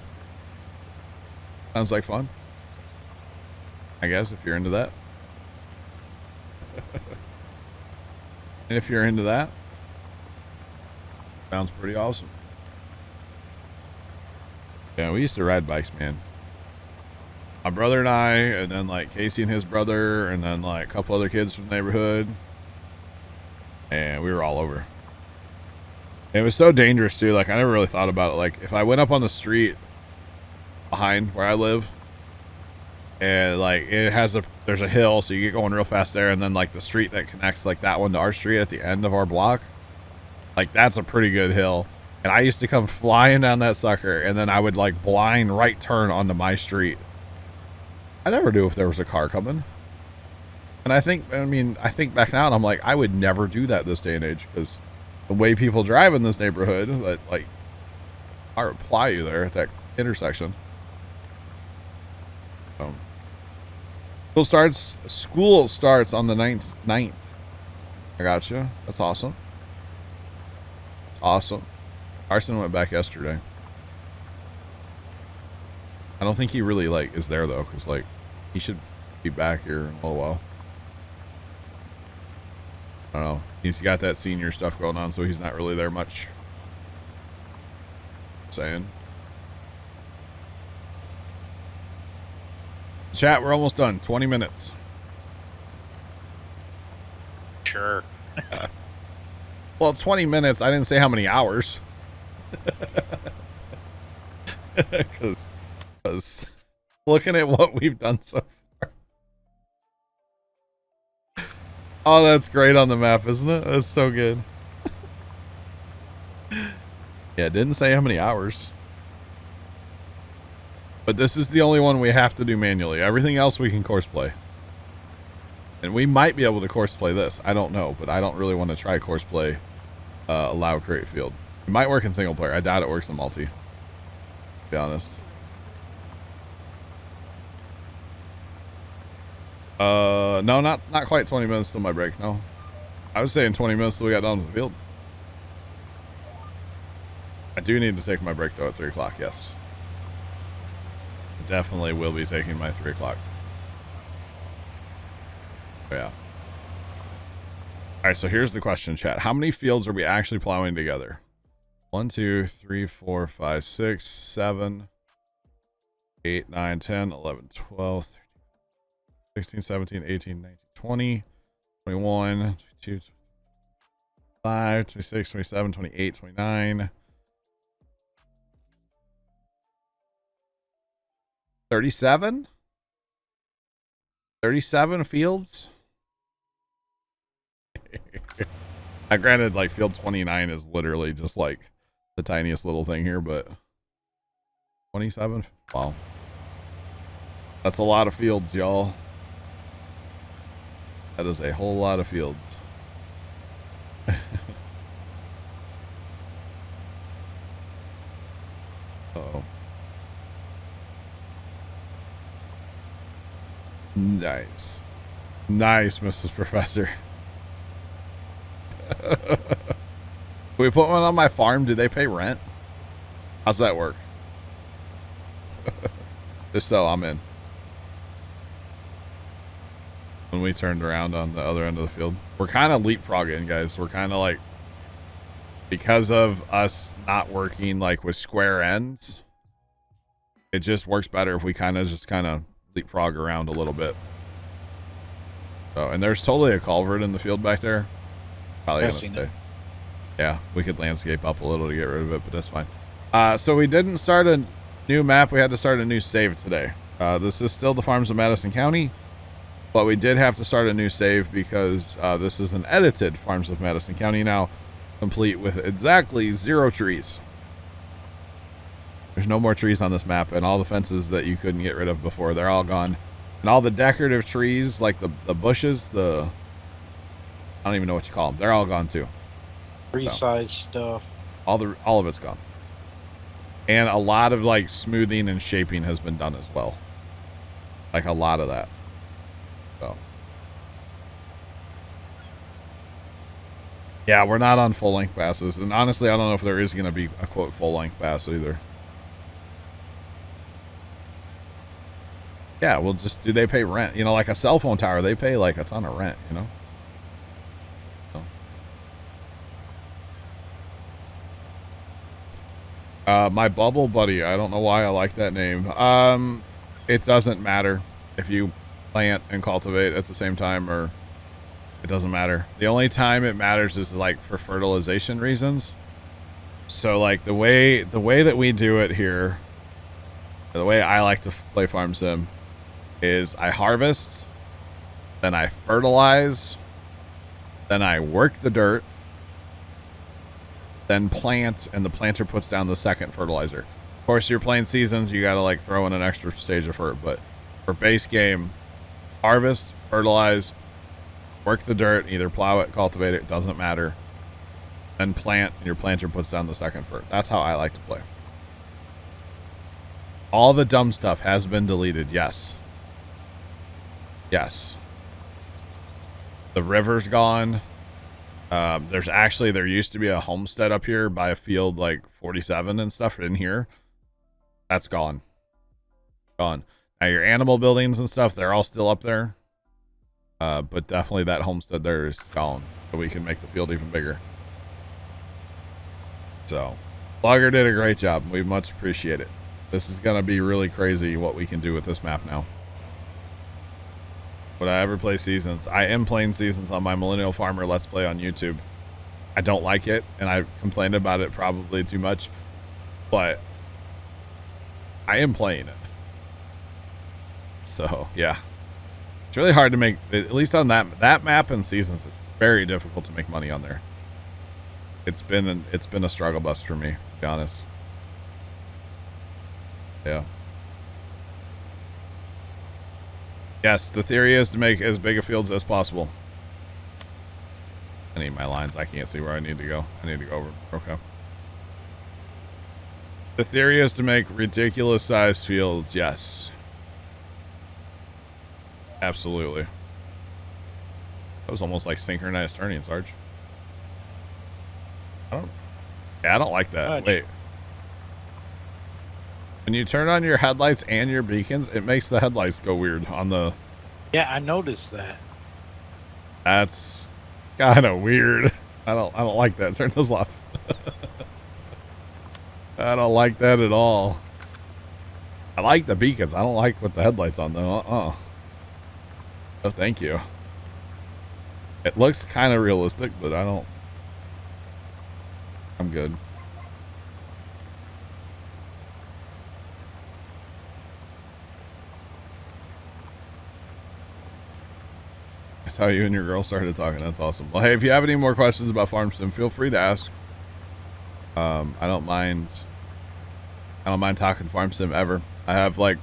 Sounds like fun. I guess if you're into that. And if you're into that, sounds pretty awesome. Yeah, we used to ride bikes, man. My brother and I, and then like Casey and his brother, and then like a couple other kids from the neighborhood. And we were all over. And it was so dangerous too. Like I never really thought about it. Like if I went up on the street behind where I live, and like there's a hill, so you get going real fast there, and then like the street that connects like that one to our street at the end of our block, like that's a pretty good hill. And I used to come flying down that sucker, and then I would like blind right turn onto my street. I never knew if there was a car coming. And I think back now and I'm like, I would never do that this day and age because the way people drive in this neighborhood, that like, I reply you there at that intersection. School starts on the 9th. I got you. That's awesome. Awesome. Carson went back yesterday. I don't think he really like is there though, because like he should be back here in a little while. I don't know. He's got that senior stuff going on, so he's not really there much. Saying. Chat, we're almost done. 20 minutes. Sure. Well, 20 minutes. I didn't say how many hours. Because looking at what we've done so far. Oh, that's great on the map, isn't it? That's so good. Yeah, it didn't say how many hours. But this is the only one we have to do manually. Everything else we can course play. And we might be able to course play this. I don't know, but I don't really want to try course play allow create field. It might work in single player. I doubt it works in multi. To be honest. No, not quite 20 minutes till my break. No, I was saying 20 minutes till we got done with the field. I do need to take my break though at 3 o'clock. Yes, definitely will be taking my 3 o'clock. Oh, yeah. All right. So here's the question, chat. How many fields are we actually plowing together? 1, 2, 3, 4, 5, 6, 7, 8, 9, 10, 11, 12, 13, 16, 17, 18, 19, 20, 21, 22, 25, 26, 27, 28, 29, 37? 37 fields? Granted, like field 29 is literally just like the tiniest little thing here, but 27? Wow. That's a lot of fields, y'all. That is a whole lot of fields. Uh-oh. Nice. Nice, Mrs. Professor. Can we put one on my farm? Do they pay rent? How's that work? If so, I'm in. When we turned around on the other end of the field, we're kind of leapfrogging, guys. We're kind of like, because of us not working like with square ends, it just works better if we kind of leapfrog around a little bit. So, and there's totally a culvert in the field back there. Probably gonna stay. Yeah, we could landscape up a little to get rid of it, but that's fine. So we didn't start a new map. We had to start a new save today. This is still the Farms of Madison County, but we did have to start a new save because this is an edited Farms of Madison County now, complete with exactly 0 trees. There's no more trees on this map, and all the fences that you couldn't get rid of before, they're all gone. And all the decorative trees, like the bushes, I don't even know what you call them, they're all gone too. Tree size stuff. All of it's gone. And a lot of like smoothing and shaping has been done as well. Like a lot of that. So. Yeah, we're not on full length passes. And honestly, I don't know if there is going to be a quote full length pass either. Yeah, well, just do they pay rent? You know, like a cell phone tower, they pay like a ton of rent, you know? So. My bubble buddy, I don't know why I like that name. It doesn't matter if you plant and cultivate at the same time, or it doesn't matter. The only time it matters is like for fertilization reasons. So like the way that we do it here, the way I like to play farm sim is I harvest, then I fertilize, then I work the dirt, then plant, and the planter puts down the second fertilizer. Of course, you're playing seasons, you gotta like throw in an extra stage of fertilizer, but for base game, harvest, fertilize, Work the dirt, either plow it, cultivate it, doesn't matter. Then plant, and your planter puts down the second fert. That's how I like to play. All the dumb stuff has been deleted, yes. Yes. The river's gone. There used to be a homestead up here by a field like 47 and stuff in here. That's gone. Gone. Now your animal buildings and stuff, they're all still up there. But definitely that homestead there is gone. So we can make the field even bigger. So, Logger did a great job. We much appreciate it. This is going to be really crazy what we can do with this map now. Would I ever play Seasons? I am playing Seasons on my Millennial Farmer Let's Play on YouTube. I don't like it, and I've complained about it probably too much. But I am playing it. So, yeah. It's really hard to make, at least on that map and Seasons, it's very difficult to make money on there. It's been a struggle bus for me, to be honest. Yeah. Yes, the theory is to make as big a fields as possible. I need my lines. I can't see where I need to go. I need to go over. Okay. The theory is to make ridiculous sized fields. Yes. Absolutely. That was almost like synchronized turning, Sarge. I don't like that. Much. Wait. When you turn on your headlights and your beacons, it makes the headlights go weird on the... Yeah, I noticed that. That's kind of weird. I don't like that. Turn those off. I don't like that at all. I like the beacons. I don't like with the headlights on though. Oh, thank you. It looks kind of realistic, but I'm good. That's how you and your girl started talking. That's awesome. Well, hey, if you have any more questions about Farm Sim, feel free to ask. I don't mind talking Farm Sim ever. I have like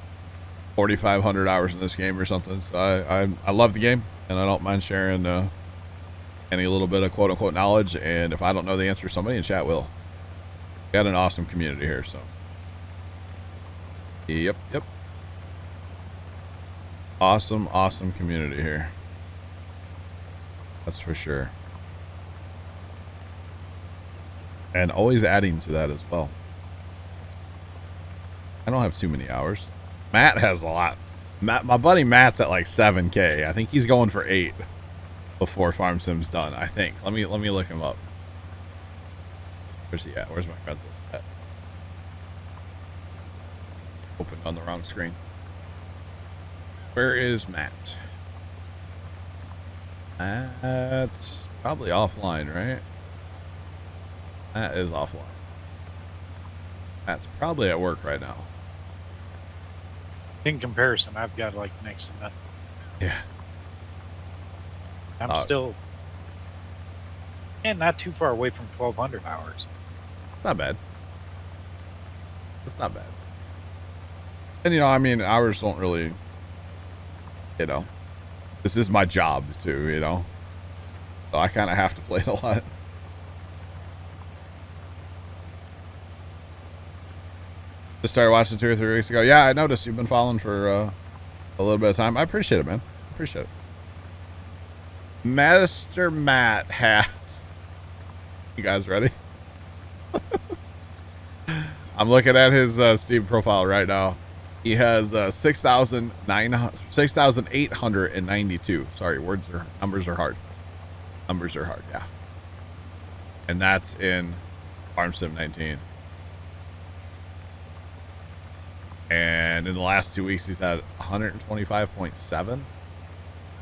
4,500 hours in this game or something. So I love the game, and I don't mind sharing any little bit of quote unquote knowledge. And if I don't know the answer, somebody in chat will. We got an awesome community here, so. Yep. Awesome community here. That's for sure. And always adding to that as well. I don't have too many hours. Matt has a lot. My buddy Matt's at like 7K. I think he's going for 8 before Farm Sim's done. I think. Let me look him up. Where's he at? Where's my cousin at? Opened on the wrong screen. Where is Matt? That's probably offline, right? That is offline. That's probably at work right now. In comparison, I've got like next to nothing. Yeah. I'm still, and not too far away from 1,200 hours. It's not bad. It's not bad. And you know, I mean, hours don't really, you know, this is my job too, you know, so I kind of have to play it a lot. Just started watching 2 or 3 weeks ago. Yeah, I noticed you've been following for a little bit of time. I appreciate it, man. Appreciate it. Master Matt has. You guys ready? I'm looking at his Steam profile right now. He has 6,892. Sorry, numbers are hard. Numbers are hard, yeah. And that's in Farm Sim 19. And in the last 2 weeks, he's had 125.7.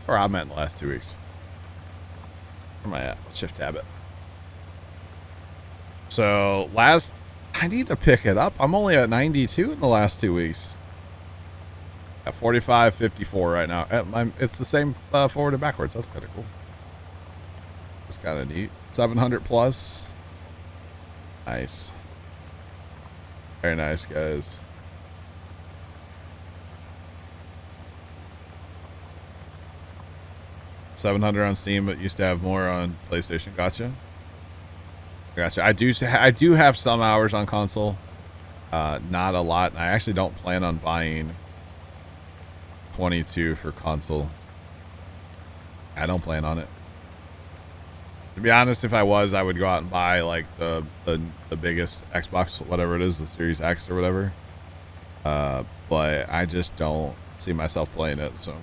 Or I'm at in the last 2 weeks. Where am I at? Let's shift tab it. So I need to pick it up. I'm only at 92 in the last 2 weeks. At 45.54 right now. It's the same forward and backwards. That's kind of cool. That's kind of neat. 700 plus. Nice. Very nice, guys. 700 on Steam, but used to have more on PlayStation. Gotcha. I do have some hours on console. Not a lot. I actually don't plan on buying 22 for console. I don't plan on it. To be honest, if I was, I would go out and buy like the biggest Xbox, whatever it is, the Series X or whatever. But I just don't see myself playing it, so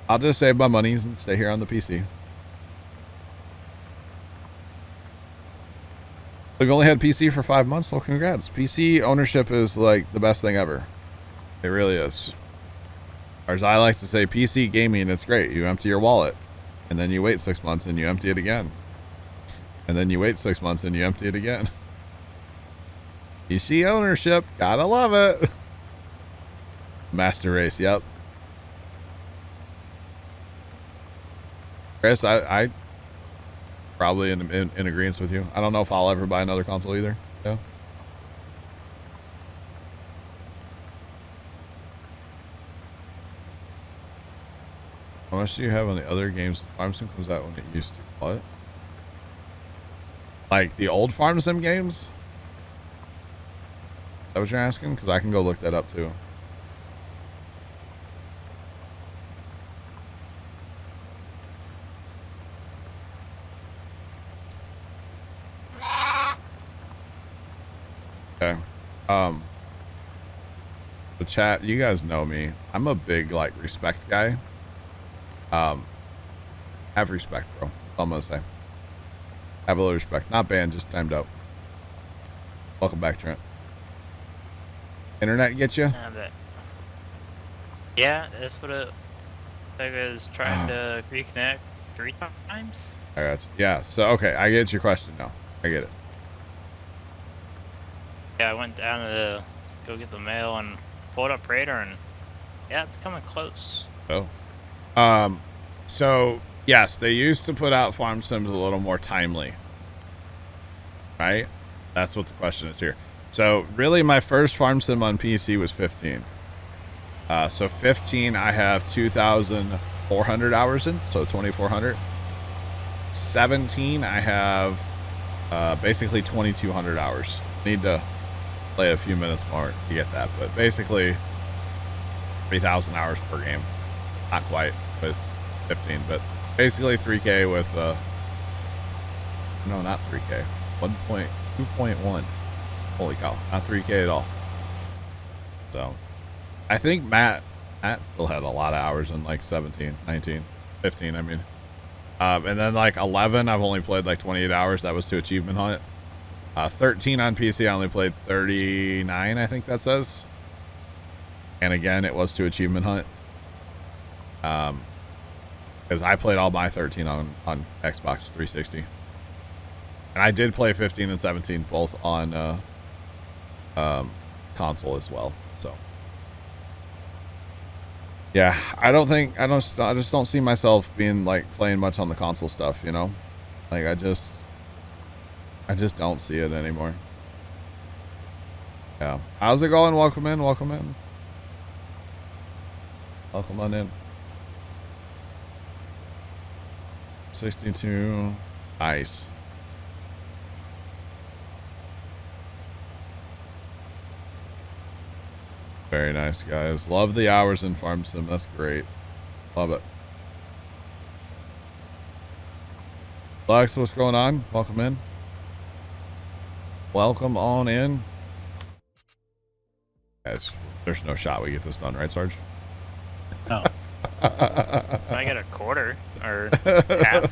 I'll just save my monies and stay here on the PC. We've only had PC for 5 months. Well, congrats. PC ownership is like the best thing ever. It really is. Or as I like to say, PC gaming, it's great. You empty your wallet, and then you wait 6 months and you empty it again. And then you wait 6 months and you empty it again. PC ownership, gotta love it. Master Race, yep. Chris, I probably in agreement with you. I don't know if I'll ever buy another console either. Yeah. How much do you have on the other games? Farm Sim comes out when it used to. What? Like the old Farm Sim games? Is that what you're asking? Because I can go look that up too. Okay. The chat, you guys know me. I'm a big like respect guy. Have respect, bro. That's all I'm gonna say. Have a little respect. Not banned, just timed out. Welcome back, Trent. Internet get you? Yeah, that's what it. I was trying to reconnect 3 times. I got you. Yeah. So okay, I get your question now. I get it. Yeah, I went down to go get the mail and pulled up Raider, and yeah, it's coming close. Oh. So yes, they used to put out Farm Sims a little more timely. Right? That's what the question is here. So really my first Farm Sim on PC was 15. So 15 I have 2,400 hours in, so 2,400. 17 I have basically 2,200 hours. Need to play a few minutes more to get that, but basically 3,000 hours per game. Not quite with 15, but basically 3K with no, not 3K, 2.1. Holy cow, not 3K at all. So I think Matt still had a lot of hours in like 17, 19, 15, I mean. And then like 11, I've only played like 28 hours. That was to Achievement Hunt. 13 on PC, I only played 39, I think that says. And again, it was to Achievement Hunt. Because I played all my 13 on Xbox 360. And I did play 15 and 17 both on console as well. So yeah, I just don't see myself being like playing much on the console stuff, you know? Like I just don't see it anymore. Yeah. How's it going? Welcome in. Welcome in. Welcome on in. 62. Nice. Very nice, guys. Love the hours in Farm Sim. That's great. Love it. Lex, what's going on? Welcome in. Welcome on in. Guys, there's no shot we get this done, right, Sarge? No. I get a quarter or half.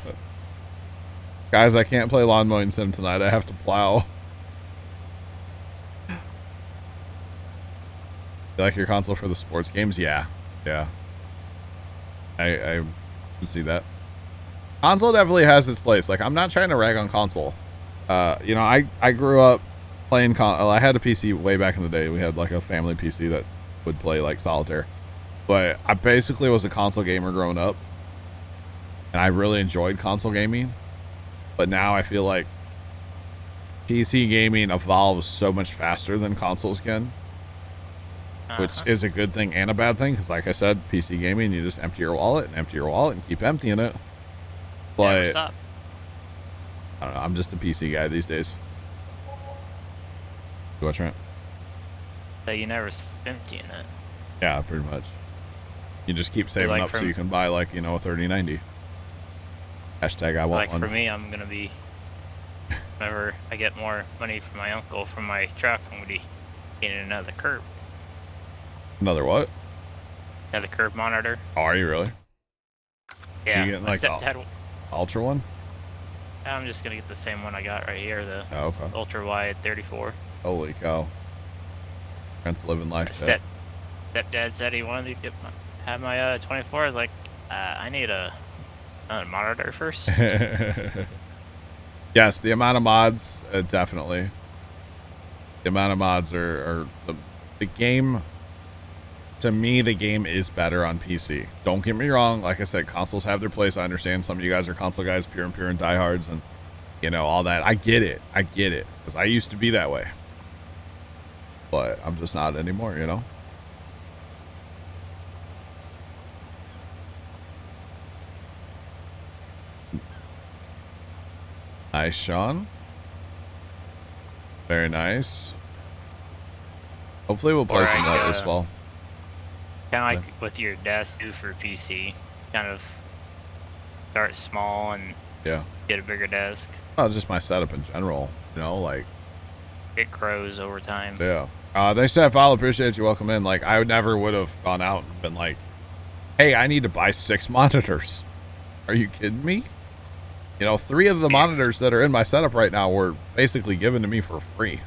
Guys, I can't play Lawn Mowing Sim tonight. I have to plow. You like your console for the sports games? Yeah. Yeah. I can see that. Console definitely has its place. Like, I'm not trying to rag on console. You know, I grew up playing I had a PC way back in the day. We had like a family PC that would play like solitaire. But I basically was a console gamer growing up. And I really enjoyed console gaming. But now I feel like PC gaming evolves so much faster than consoles can. which is a good thing and a bad thing. Because like I said, PC gaming, you just empty your wallet and keep emptying it. Yeah, But what's up? I don't know. I'm just a PC guy these days. What, Trent? So you never emptying it. Yeah, pretty much. You just keep saving like up so you can buy like, you know, a 3090. Hashtag I want Like one. for me, I'm gonna be. Whenever I get more money from my uncle from my truck, I'm gonna be getting another curb. Another what? Another curb monitor. Oh, are you really? Yeah. You getting my like the stepdad. Ultra one? I'm just gonna get the same one I got right here, the Oh, okay. ultra wide 34. Holy cow. Trent's living life. Stepdad said he wanted to have my 24. I was like, I need a monitor first. Yes, the amount of mods, definitely. The amount of mods are the game. To me, the game is better on PC. Don't get me wrong. Like I said, consoles have their place. I understand some of you guys are console guys, pure and diehards, and you know all that. I get it. Because I used to be that way, but I'm just not anymore. You know. Nice, Sean. Very nice. Hopefully we'll play Or some I that this fall. Kind of like with your desk do for PC. Kind of start small and Yeah. get a bigger desk. Oh, just my setup in general. You know, like. It grows over time. Yeah. They said, I'll appreciate you. Welcome in. Like, I never would have gone out and been like, hey, I need to buy 6 monitors. Are you kidding me? You know, 3 of the monitors that are in my setup right now were basically given to me for free.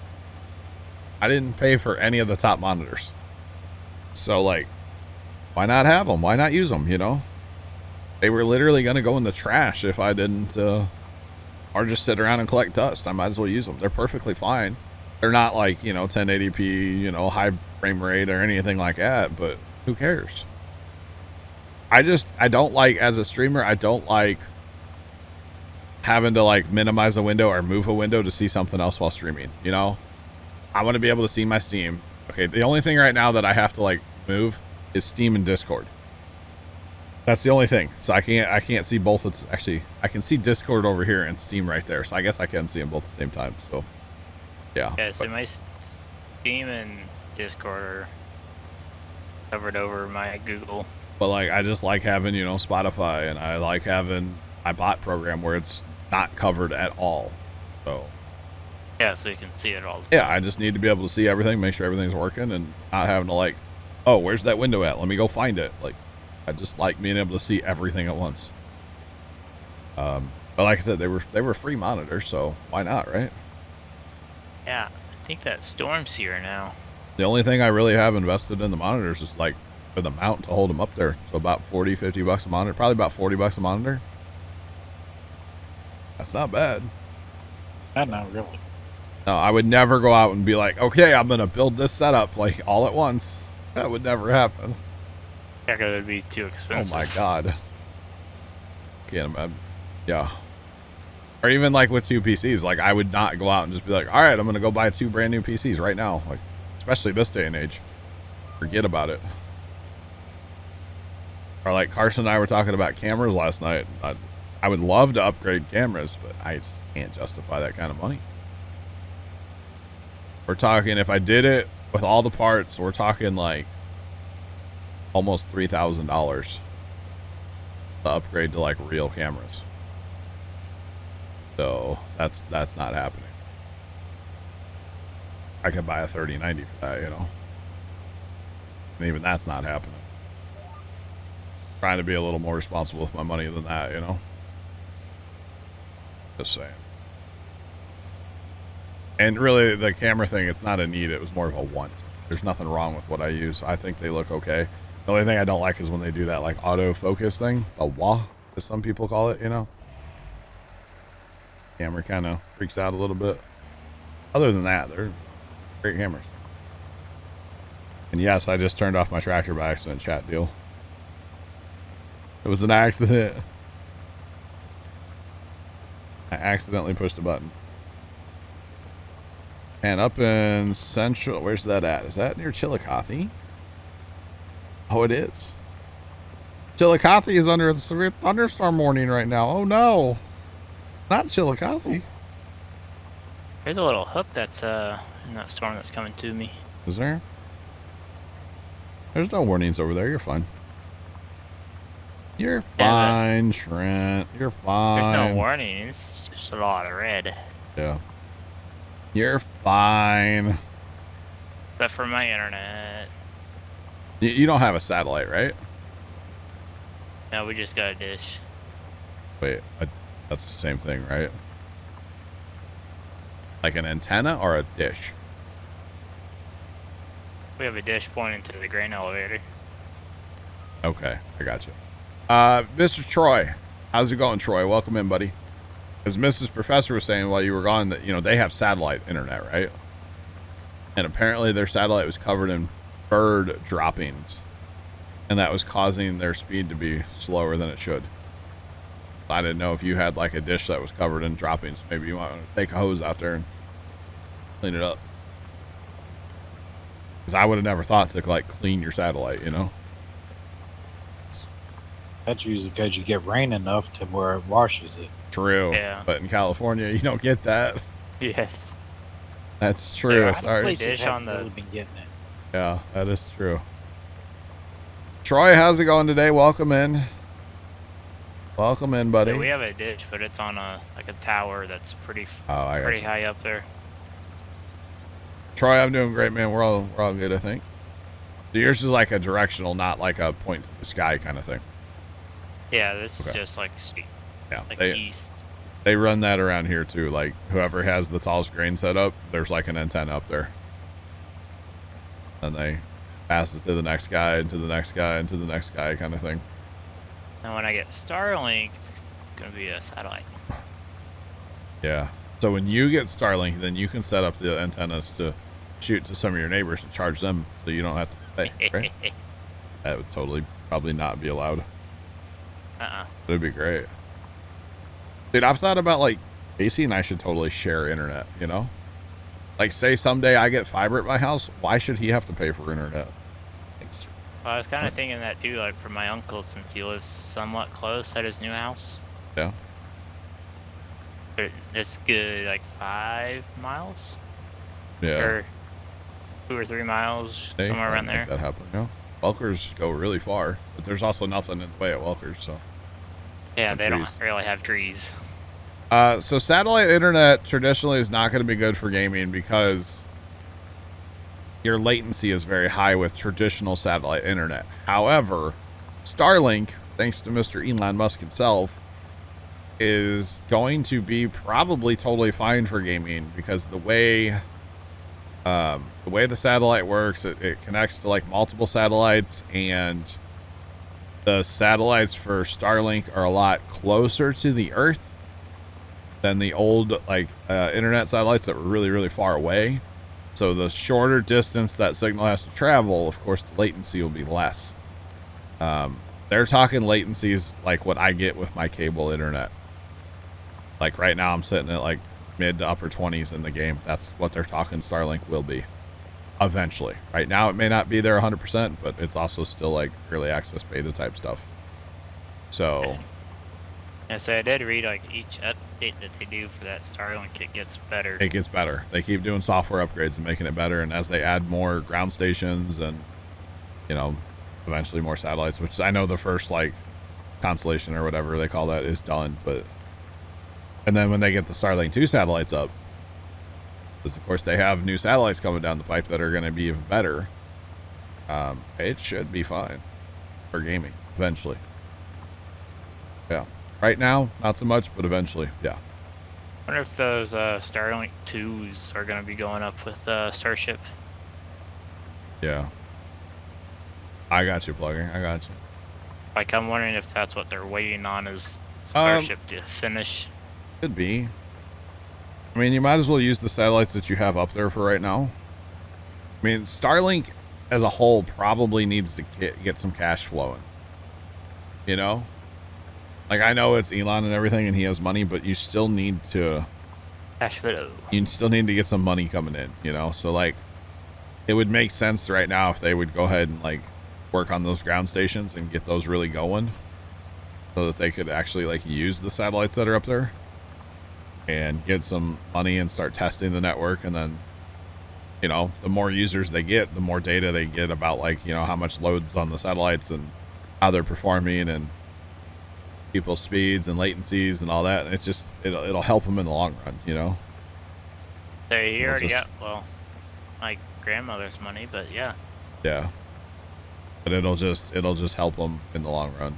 I didn't pay for any of the top monitors. So, like, why not have them? Why not use them, you know? They were literally going to go in the trash if I didn't, or just sit around and collect dust. I might as well use them. They're perfectly fine. They're not like, you know, 1080p, you know, high frame rate or anything like that, but who cares? I don't like, as a streamer, I don't like having to like minimize a window or move a window to see something else while streaming, you know? I want to be able to see my Steam. Okay, the only thing right now that I have to like move is Steam and Discord. That's the only thing. So I can't see both. It's actually, I can see Discord over here and Steam right there. So I guess I can see them both at the same time. So yeah. Yeah, so my Steam and Discord are covered over my Google. But like, I just like having, you know, Spotify, and I like having my bot program where it's not covered at all. So Yeah, so you can see it all the time. yeah, I just need to be able to see everything, make sure everything's working, and not having to like, oh, where's that window at? Let me go find it. Like, I just like being able to see everything at once. But like I said, they were free monitors, so why not, right? Yeah, I think that storm's here now. The only thing I really have invested in the monitors is like for the mount to hold them up there. So about 40, 50 bucks a monitor, probably about 40 bucks a monitor. That's not bad. Not really. No, I would never go out and be like, okay, I'm going to build this setup like all at once. That would never happen. Yeah, 'cause it'd be too expensive. Oh my God. Can't imagine. Yeah. Or even like with 2 PCs, like I would not go out and just be like, all right, I'm going to go buy 2 brand new PCs right now. Like, especially this day and age. Forget about it. Or like Carson and I were talking about cameras last night. I would love to upgrade cameras, but I just can't justify that kind of money. We're talking, if I did it with all the parts, we're talking like almost $3,000 to upgrade to like real cameras. So that's not happening. I could buy a 3090 for that, you know. And even that's not happening. Trying to be a little more responsible with my money than that, you know. Just saying. And really, the camera thing, it's not a need. It was more of a want. There's nothing wrong with what I use. I think they look okay. The only thing I don't like is when they do that like autofocus thing, a wah, as some people call it, you know. Camera kind of freaks out a little bit. Other than that, they're great cameras. And yes, I just turned off my tractor by accident, chat deal. It was an accident. I accidentally pushed a button. And up in Central, where's that at? Is that near Chillicothe? Oh, it is. Chillicothe is under a severe thunderstorm warning right now. Oh no, not Chillicothe. There's a little hook that's in that storm that's coming to me. Is there? There's no warnings over there. You're fine. You're fine, Trent. You're fine. There's no warnings. It's just a lot of red. Yeah. You're fine. But for my internet. You don't have a satellite, right? No, we just got a dish. Wait, that's the same thing, right? Like an antenna or a dish? We have a dish pointing to the grain elevator. Okay, I got you. Mr. Troy, how's it going, Troy? Welcome in, buddy. As Mrs. Professor was saying while you were gone, that they have satellite internet, right? And apparently their satellite was covered in bird droppings, and that was causing their speed to be slower than it should. I didn't know if you had like a dish that was covered in droppings. Maybe you want to take a hose out there and clean it up. Because I would have never thought to like clean your satellite, That's usually because you get rain enough to where it washes it. True. Yeah. But in California, you don't get that. Yes. That's true. Yeah, Sorry. Places Dish haven't on the- really been getting it. Yeah, that is true. Troy, how's it going today? Welcome in. Welcome in, buddy. Yeah, we have a dish, but it's on a tower that's pretty I got pretty you. high up there. Troy, I'm doing great, man. We're all good, I think. So yours is like a directional, not like a point to the sky kind of thing. Yeah, this Okay. is just like street, Yeah, like they east. run that around here too. Like whoever has the tallest grain set up, there's like an antenna up there, and they pass it to the next guy, and to the next guy, and to the next guy, kind of thing. And when I get Starlink, it's gonna be a satellite. Yeah. So when you get Starlink, then you can set up the antennas to shoot to some of your neighbors and charge them, so you don't have to pay. Right? That would totally probably not be allowed. It'd be great. Dude, I've thought about like Casey and I should totally share internet, Like say someday I get fiber at my house, why should he have to pay for internet? Well, I was kind of thinking that too, like for my uncle, since he lives somewhat close at his new house. Yeah. It's good, like 5 miles Yeah. or 2 or 3 miles, Hey, somewhere I'd around make there. that happen, Welkers go really far, but there's also nothing in the way at Welkers, so. Yeah, and they don't trees. really have trees. So satellite internet traditionally is not going to be good for gaming because your latency is very high with traditional satellite internet. However, Starlink, thanks to Mr. Elon Musk himself, is going to be probably totally fine for gaming because the way the satellite works, it connects to like multiple satellites, and the satellites for Starlink are a lot closer to the Earth than the old internet satellites that were really, really far away. So the shorter distance that signal has to travel, of course, the latency will be less. They're talking latencies like what I get with my cable internet. Like right now I'm sitting at like mid to upper 20s in the game. That's what they're talking Starlink will be eventually. Right now it may not be there 100%, but it's also still like early access beta type stuff. So And so I did read like each update that they do for that Starlink, it gets better. it gets better. They keep doing software upgrades and making it better, and as they add more ground stations and eventually more satellites, which I know the first like constellation or whatever they call that is done, and then when they get the Starlink 2 satellites up, because of course they have new satellites coming down the pipe that are going to be even better, it should be fine for gaming eventually. Yeah. Right now, not so much, but eventually, yeah. I wonder if those Starlink 2s are going to be going up with Starship. Yeah. I got you, Plugger. I got you. Like, I'm wondering if that's what they're waiting on is Starship to finish. Could be. I mean, you might as well use the satellites that you have up there for right now. I mean, Starlink as a whole probably needs to get some cash flowing. Like, I know it's Elon and everything, and he has money, but you still need to... Cash flow. You still need to get some money coming in, So, like, it would make sense right now if they would go ahead and, like, work on those ground stations and get those really going so that they could actually like use the satellites that are up there and get some money and start testing the network. And then, you know, the more users they get, the more data they get about, like, you know, how much loads on the satellites and how they're performing and people's speeds and latencies and all that. And it's just, it'll help them in the long run, you know? There, you We'll already just- got, well, my grandmother's money, but yeah. Yeah. But it'll just help them in the long run.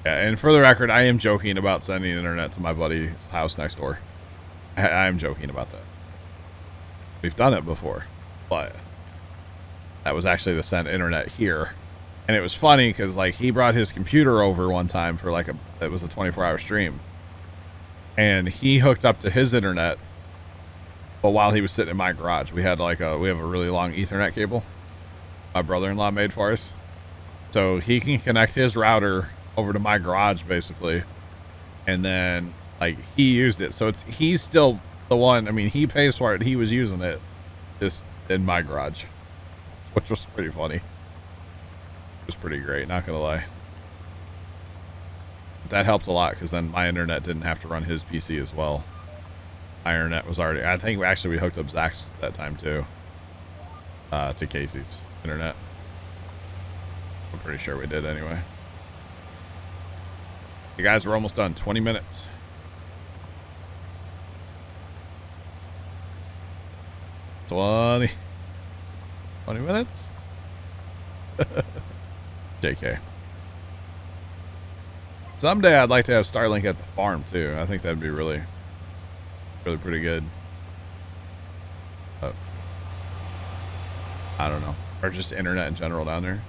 Yeah, and for the record, I am joking about sending internet to my buddy's house next door. I am joking about that. We've done it before, but that was actually to send internet here. And it was funny because, like, he brought his computer over one time for like it was a 24-hour stream. And he hooked up to his internet, but while he was sitting in my garage, we have a really long Ethernet cable my brother-in-law made for us. So he can connect his router over to my garage basically. And then like he used it. So he's still the one, I mean, he pays for it. He was using it just in my garage, which was pretty funny. It was pretty great, not gonna lie. That helped a lot because then my internet didn't have to run his PC as well. My internet was already, I think actually we hooked up Zach's that time too, to Casey's internet. I'm pretty sure we did anyway. You guys, we're almost done. 20 minutes. 20 minutes? JK. Someday I'd like to have Starlink at the farm too. I think that'd be really pretty good. But I don't know. Or just internet in general down there.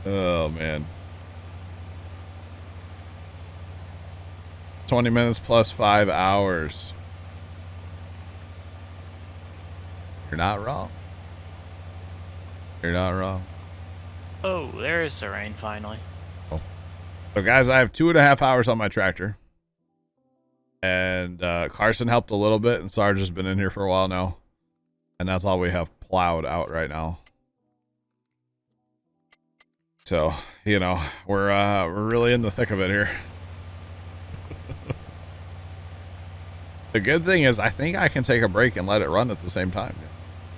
Oh man. 20 minutes plus 5 hours. You're not wrong. You're not wrong. Oh, there's the rain finally. Oh. So guys, I have 2.5 hours on my tractor. And Carson helped a little bit, and Sarge has been in here for a while now. And that's all we have plowed out right now. So, you know, we're really in the thick of it here. The good thing is I think I can take a break and let it run at the same time.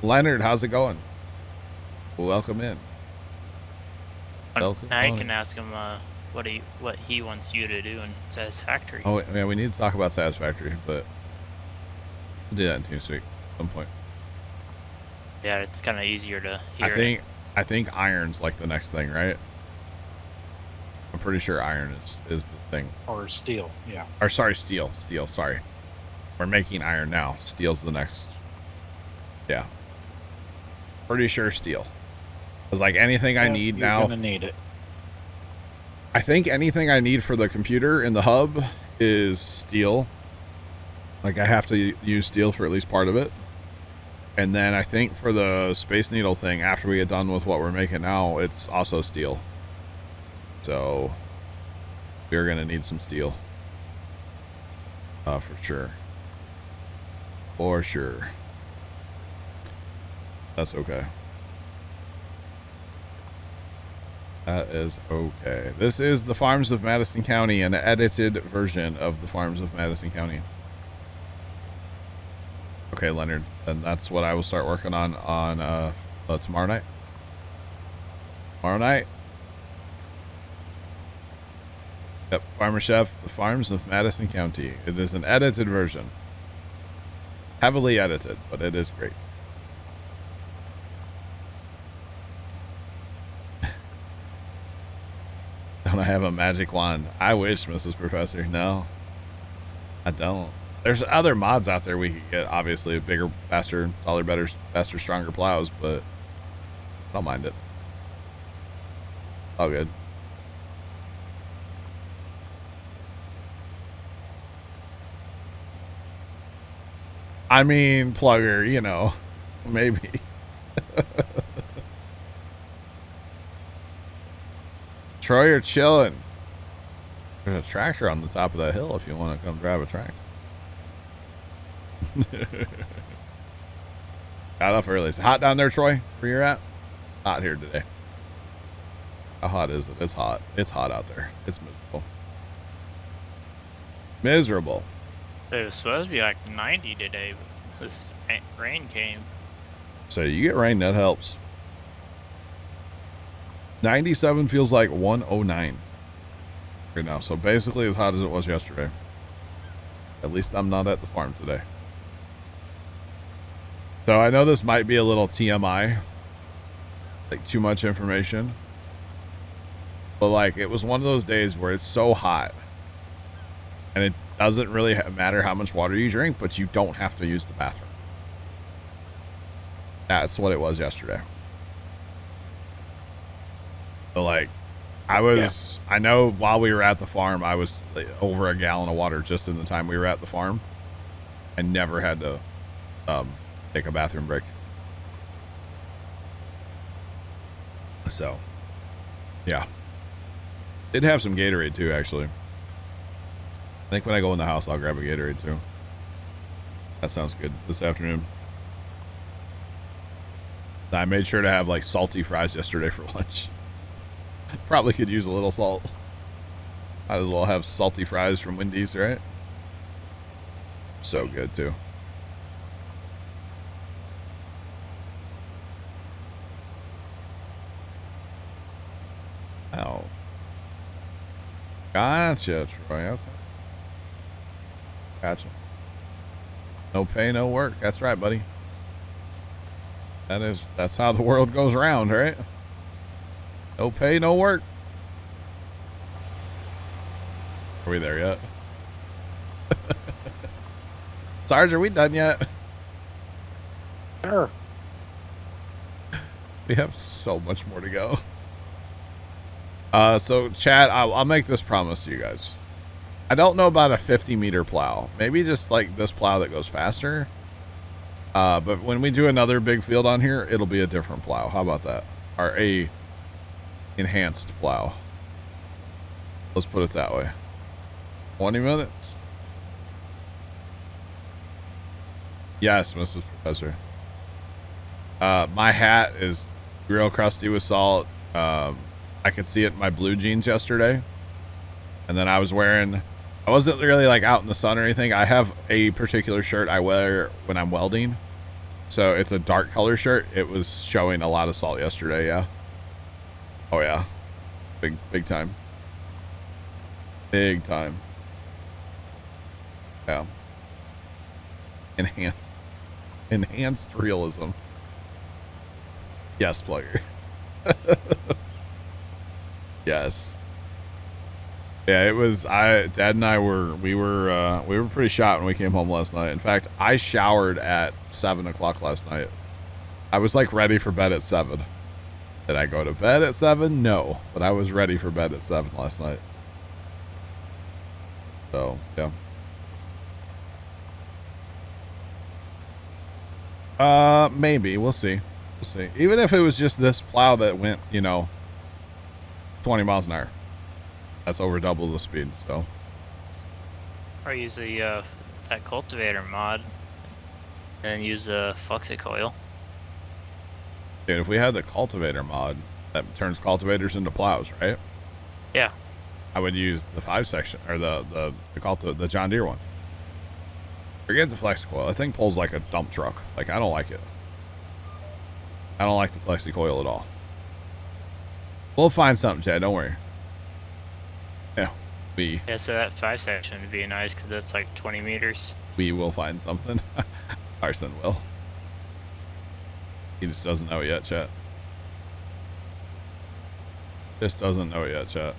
Leonard, how's it going? Welcome in. Welcome Now you on. can ask him what he wants you to do in Satisfactory. Oh, yeah, we need to talk about Satisfactory, but we'll do that in TeamSpeak at some point. Yeah, it's kind of easier to hear. I think iron's like the next thing, right? I'm pretty sure iron is the thing. Or steel, yeah. Or sorry, steel, sorry. We're making iron now. Steel's the next. Yeah. Pretty sure steel. Because like anything I need you're now. Gonna need it. I think anything I need for the computer in the hub is steel. Like I have to use steel for at least part of it. And then I think for the Space Needle thing, after we get done with what we're making now, it's also steel. So we're going to need some steel. For sure. For sure. That's okay. That is okay. This is the Farms of Madison County, an edited version of the Farms of Madison County. Okay, Leonard, then that's what I will start working on tomorrow night. Tomorrow night. Yep, Farmer Chef, the Farms of Madison County. It is an edited version. Heavily edited, but it is great. Don't I have a magic wand? I wish, Mrs. Professor. No, I don't. There's other mods out there we could get, obviously, bigger, faster, taller, better, faster, stronger plows, but I don't mind it. All good. I mean, Plugger, you know, maybe. Troy, you're chilling. There's a tractor on the top of that hill if you want to come drive a tractor. Got off early. Is it hot down there, Troy, where you're at? Hot here today. How hot is it? It's hot. It's hot out there. It's miserable. Miserable. It was supposed to be like 90 today, but this rain came. So you get rain, that helps. 97 feels like 109 right now. So basically as hot as it was yesterday. At least I'm not at the farm today. So I know this might be a little TMI, like too much information. But like, it was one of those days where it's so hot and it doesn't really matter how much water you drink, but you don't have to use the bathroom. That's what it was yesterday. So like, I know while we were at the farm, I was like over a gallon of water just in the time we were at the farm. I never had to take a bathroom break. So, yeah. Did have some Gatorade too, actually. I think when I go in the house, I'll grab a Gatorade too. That sounds good this afternoon. I made sure to have like salty fries yesterday for lunch. Probably could use a little salt. Might as well have salty fries from Wendy's, right? So good too. Oh. Gotcha, Troy. Okay. Gotcha. No pay, no work. That's right, buddy. That's how the world goes around, right? No pay, no work. Are we there yet? Sarge, are we done yet? Sure. We have so much more to go. So Chad, I'll make this promise to you guys. I don't know about a 50-meter plow. Maybe just like this plow that goes faster. But when we do another big field on here, it'll be a different plow. How about that? Or a enhanced plow. Let's put it that way. 20 minutes. Yes, Mrs. Professor. My hat is real crusty with salt. I could see it in my blue jeans yesterday. And then I wasn't really like out in the sun or anything. I have a particular shirt I wear when I'm welding. So it's a dark color shirt. It was showing a lot of salt yesterday, yeah. Oh yeah. Big time. Big time. Yeah. Enhanced realism. Yes, Plugger. Yes. Yeah, it was. Dad and I we were pretty shot when we came home last night. In fact, I showered at 7 o'clock last night. I was like ready for bed at 7. Did I go to bed at 7? No, but I was ready for bed at 7 last night. So yeah. Maybe we'll see. We'll see. Even if it was just this plow that went, 20 miles an hour. That's over double the speed, so. Or use the that cultivator mod and use the Fluxit coil. Dude, if we had the cultivator mod that turns cultivators into plows, right? Yeah. I would use the 5-section or the John Deere one. Forget the flexi coil. That thing pulls like a dump truck. Like, I don't like it. I don't like the flexi coil at all. We'll find something, Chad. Don't worry. Yeah, Yeah, so that 5-section would be nice because that's like 20 meters. We will find something. Carson will. He just doesn't know it yet, chat. Just doesn't know it yet, chat.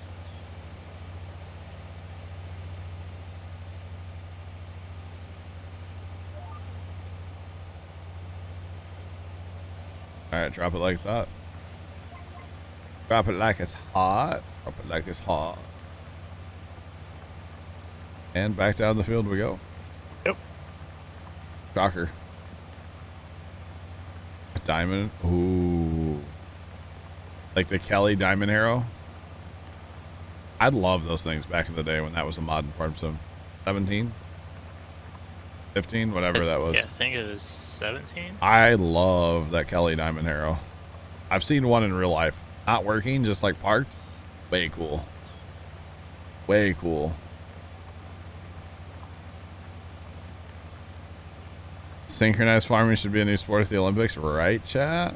Alright, drop it like it's hot. Drop it like it's hot. Drop it like it's hot. And back down the field we go. Yep. Shocker. A diamond. Ooh. Like the Kelly Diamond Arrow. I'd love those things back in the day when that was a mod in Farm Sim 17. 15, whatever that was. Yeah, I think it was 17. I love that Kelly Diamond Harrow. I've seen one in real life. Not working, just like parked. Way cool. Way cool. Synchronized farming should be a new sport at the Olympics, right, chat?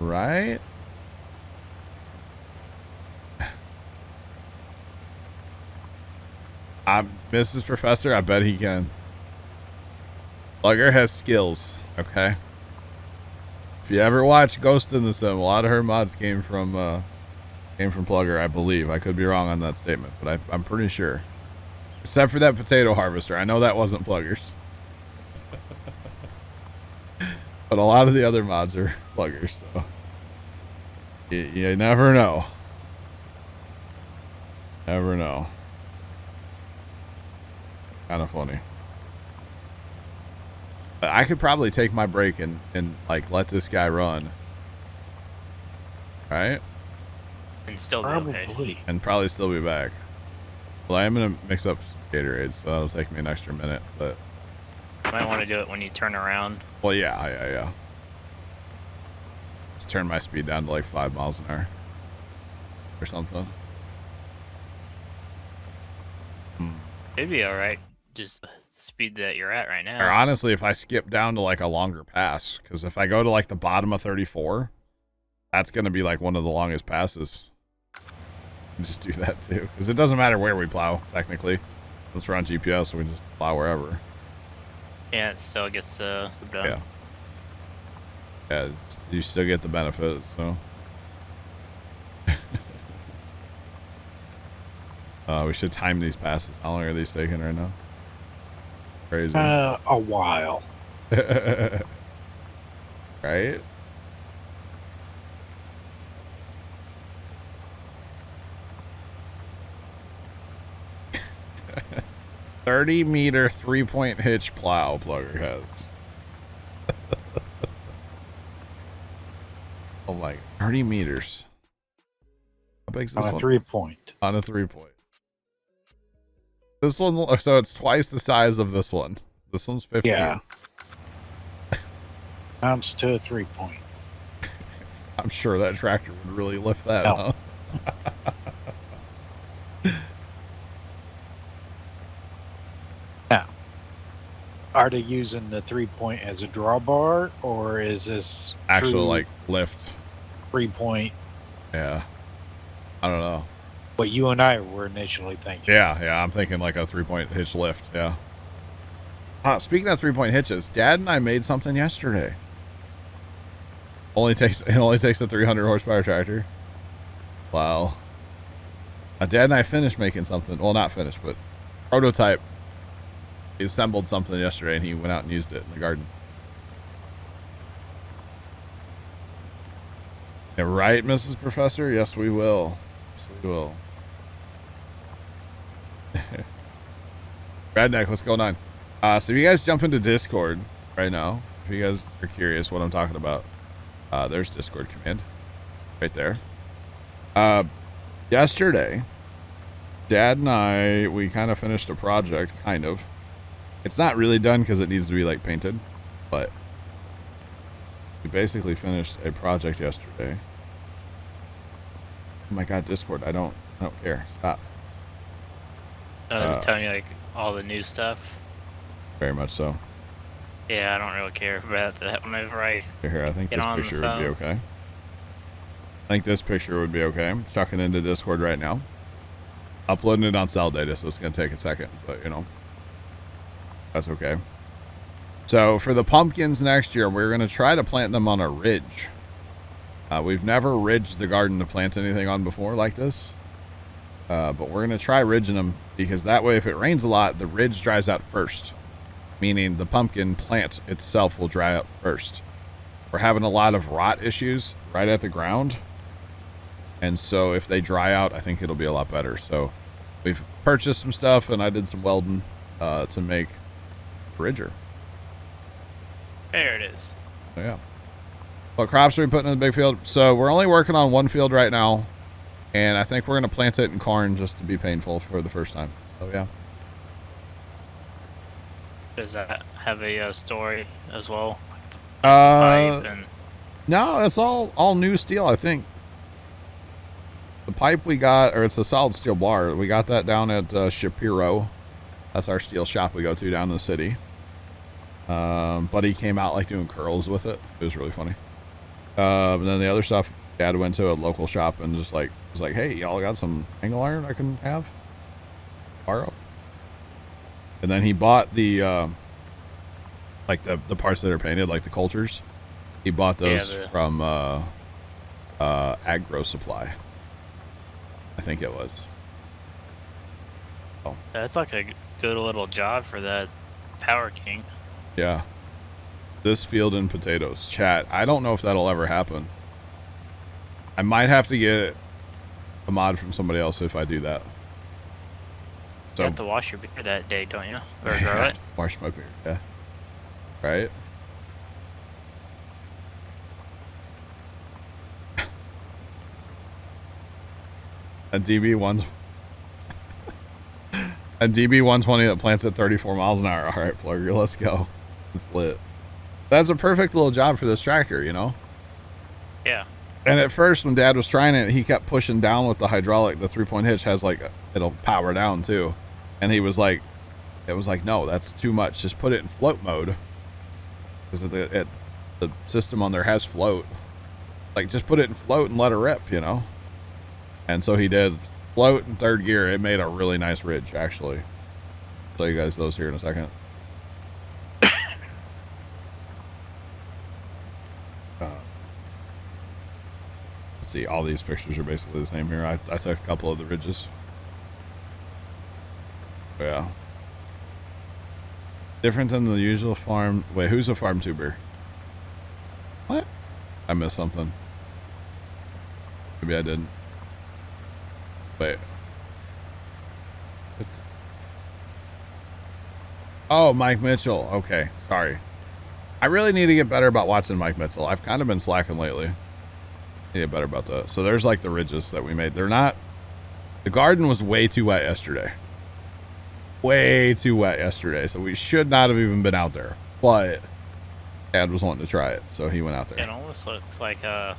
Right? Mrs. Professor, I bet he can. Plugger has skills, okay? If you ever watch Ghost in the Sim, a lot of her mods came from Plugger, I believe. I could be wrong on that statement, but I'm pretty sure. Except for that potato harvester. I know that wasn't Plugger's. But a lot of the other mods are Pluggers, so you never know. Never know. Kind of funny. But I could probably take my break and like let this guy run. Right? And still be okay. Probably. And probably still be back. Well, I am going to mix up some Gatorade, so that'll take me an extra minute, but... You might want to do it when you turn around. Well, yeah. Let's turn my speed down to like 5 miles an hour. Or something. It'd be alright. Just the speed that you're at right now. Or honestly, if I skip down to like a longer pass, because if I go to like the bottom of 34, that's going to be like one of the longest passes. Just do that too, because it doesn't matter where we plow, technically. Since we're on GPS, we just plow wherever. Yeah, it still gets done. Yeah, you still get the benefits, so. We should time these passes. How long are these taking right now? Crazy. A while. Right? $30-meter 3-point hitch plow Plugger has. Oh my, 30 meters. How big is this On a one? 3-point. On a 3-point. This one's, so it's twice the size of this one. This one's 15. Yeah. Mounts to a 3-point. I'm sure that tractor would really lift that, No. huh? Now, are they using the 3-point as a drawbar, or is this Actual, true like, lift. 3-point? Yeah. I don't know. What you and I were initially thinking. Yeah, I'm thinking like a 3-point hitch lift, yeah. Speaking of 3-point hitches, Dad and I made something yesterday. It only takes a 300 horsepower tractor. Wow. Dad and I finished making something. Well, not finished, but prototype. He assembled something yesterday, and he went out and used it in the garden. Yeah, right, Mrs. Professor? Yes, we will. Yes, we will. Redneck, what's going on? So if you guys jump into Discord right now, if you guys are curious what I'm talking about, there's Discord command right there. Yesterday, Dad and I, we kind of finished a project, kind of. It's not really done because it needs to be like painted, but we basically finished a project yesterday. Oh my God, Discord, I don't care. Stop. Telling you like all the new stuff. Very much so. Yeah, I don't really care about that whenever I Here, I think get this on the picture would be phone. okay. I think this picture would be okay. I'm chucking into Discord right now. Uploading it on cell data, so it's going to take a second, but you know, that's okay. So for the pumpkins next year, we're going to try to plant them on a ridge. We've never ridged the garden to plant anything on before like this. But we're going to try ridging them because that way, if it rains a lot, the ridge dries out first. Meaning the pumpkin plant itself will dry up first. We're having a lot of rot issues right at the ground. And so if they dry out, I think it'll be a lot better. So we've purchased some stuff and I did some welding to make a ridger. There it is. So yeah. What crops are we putting in the big field? So we're only working on one field right now. And I think we're going to plant it in corn just to be painful for the first time. So yeah. Does that have a story as well? Uh, Pipe and no, it's all new steel, I think. The pipe we got, or it's a solid steel bar. We got that down at Shapiro. That's our steel shop we go to down in the city. Buddy came out like doing curls with it. It was really funny. And then the other stuff, Dad went to a local shop and just like was like, "Hey, y'all got some angle iron I can have? Borrow?" And then he bought the like the parts that are painted, like the cultures. He bought those from Agro Supply. I think it was. Oh. That's like a good little job for that Power King. Yeah. This field in potatoes. Chat. I don't know if that'll ever happen. I might have to get a mod from somebody else if I do that. So You have to wash your beer that day, don't you? Or grow it? Wash my beer, yeah. Right? A DB1 a DB120 that plants at 34 miles an hour. All right, Plugger, let's go. It's lit. That's a perfect little job for this tractor, you know? Yeah. And at first, when Dad was trying it, he kept pushing down with the hydraulic. The 3-point hitch has like, it'll power down too. And he was like, it was like, no, that's too much. Just put it in float mode. Because the system on there has float. Like, just put it in float and let it rip, you know? And so he did float in third gear. It made a really nice ridge, actually. I'll show you guys those here in a second. Let's see, all these pictures are basically the same here. I took a couple of the ridges. Yeah. Different than the usual farm. Wait, who's a farm tuber? What? I missed something. Maybe I didn't. Wait. Oh, Mike Mitchell. Okay, sorry. I really need to get better about watching Mike Mitchell. I've kind of been slacking lately. Need to get better about that. So there's like the ridges that we made. They're not... The garden was way too wet yesterday. Way too wet yesterday. So we should not have even been out there. But Dad was wanting to try it, so he went out there. It almost looks like a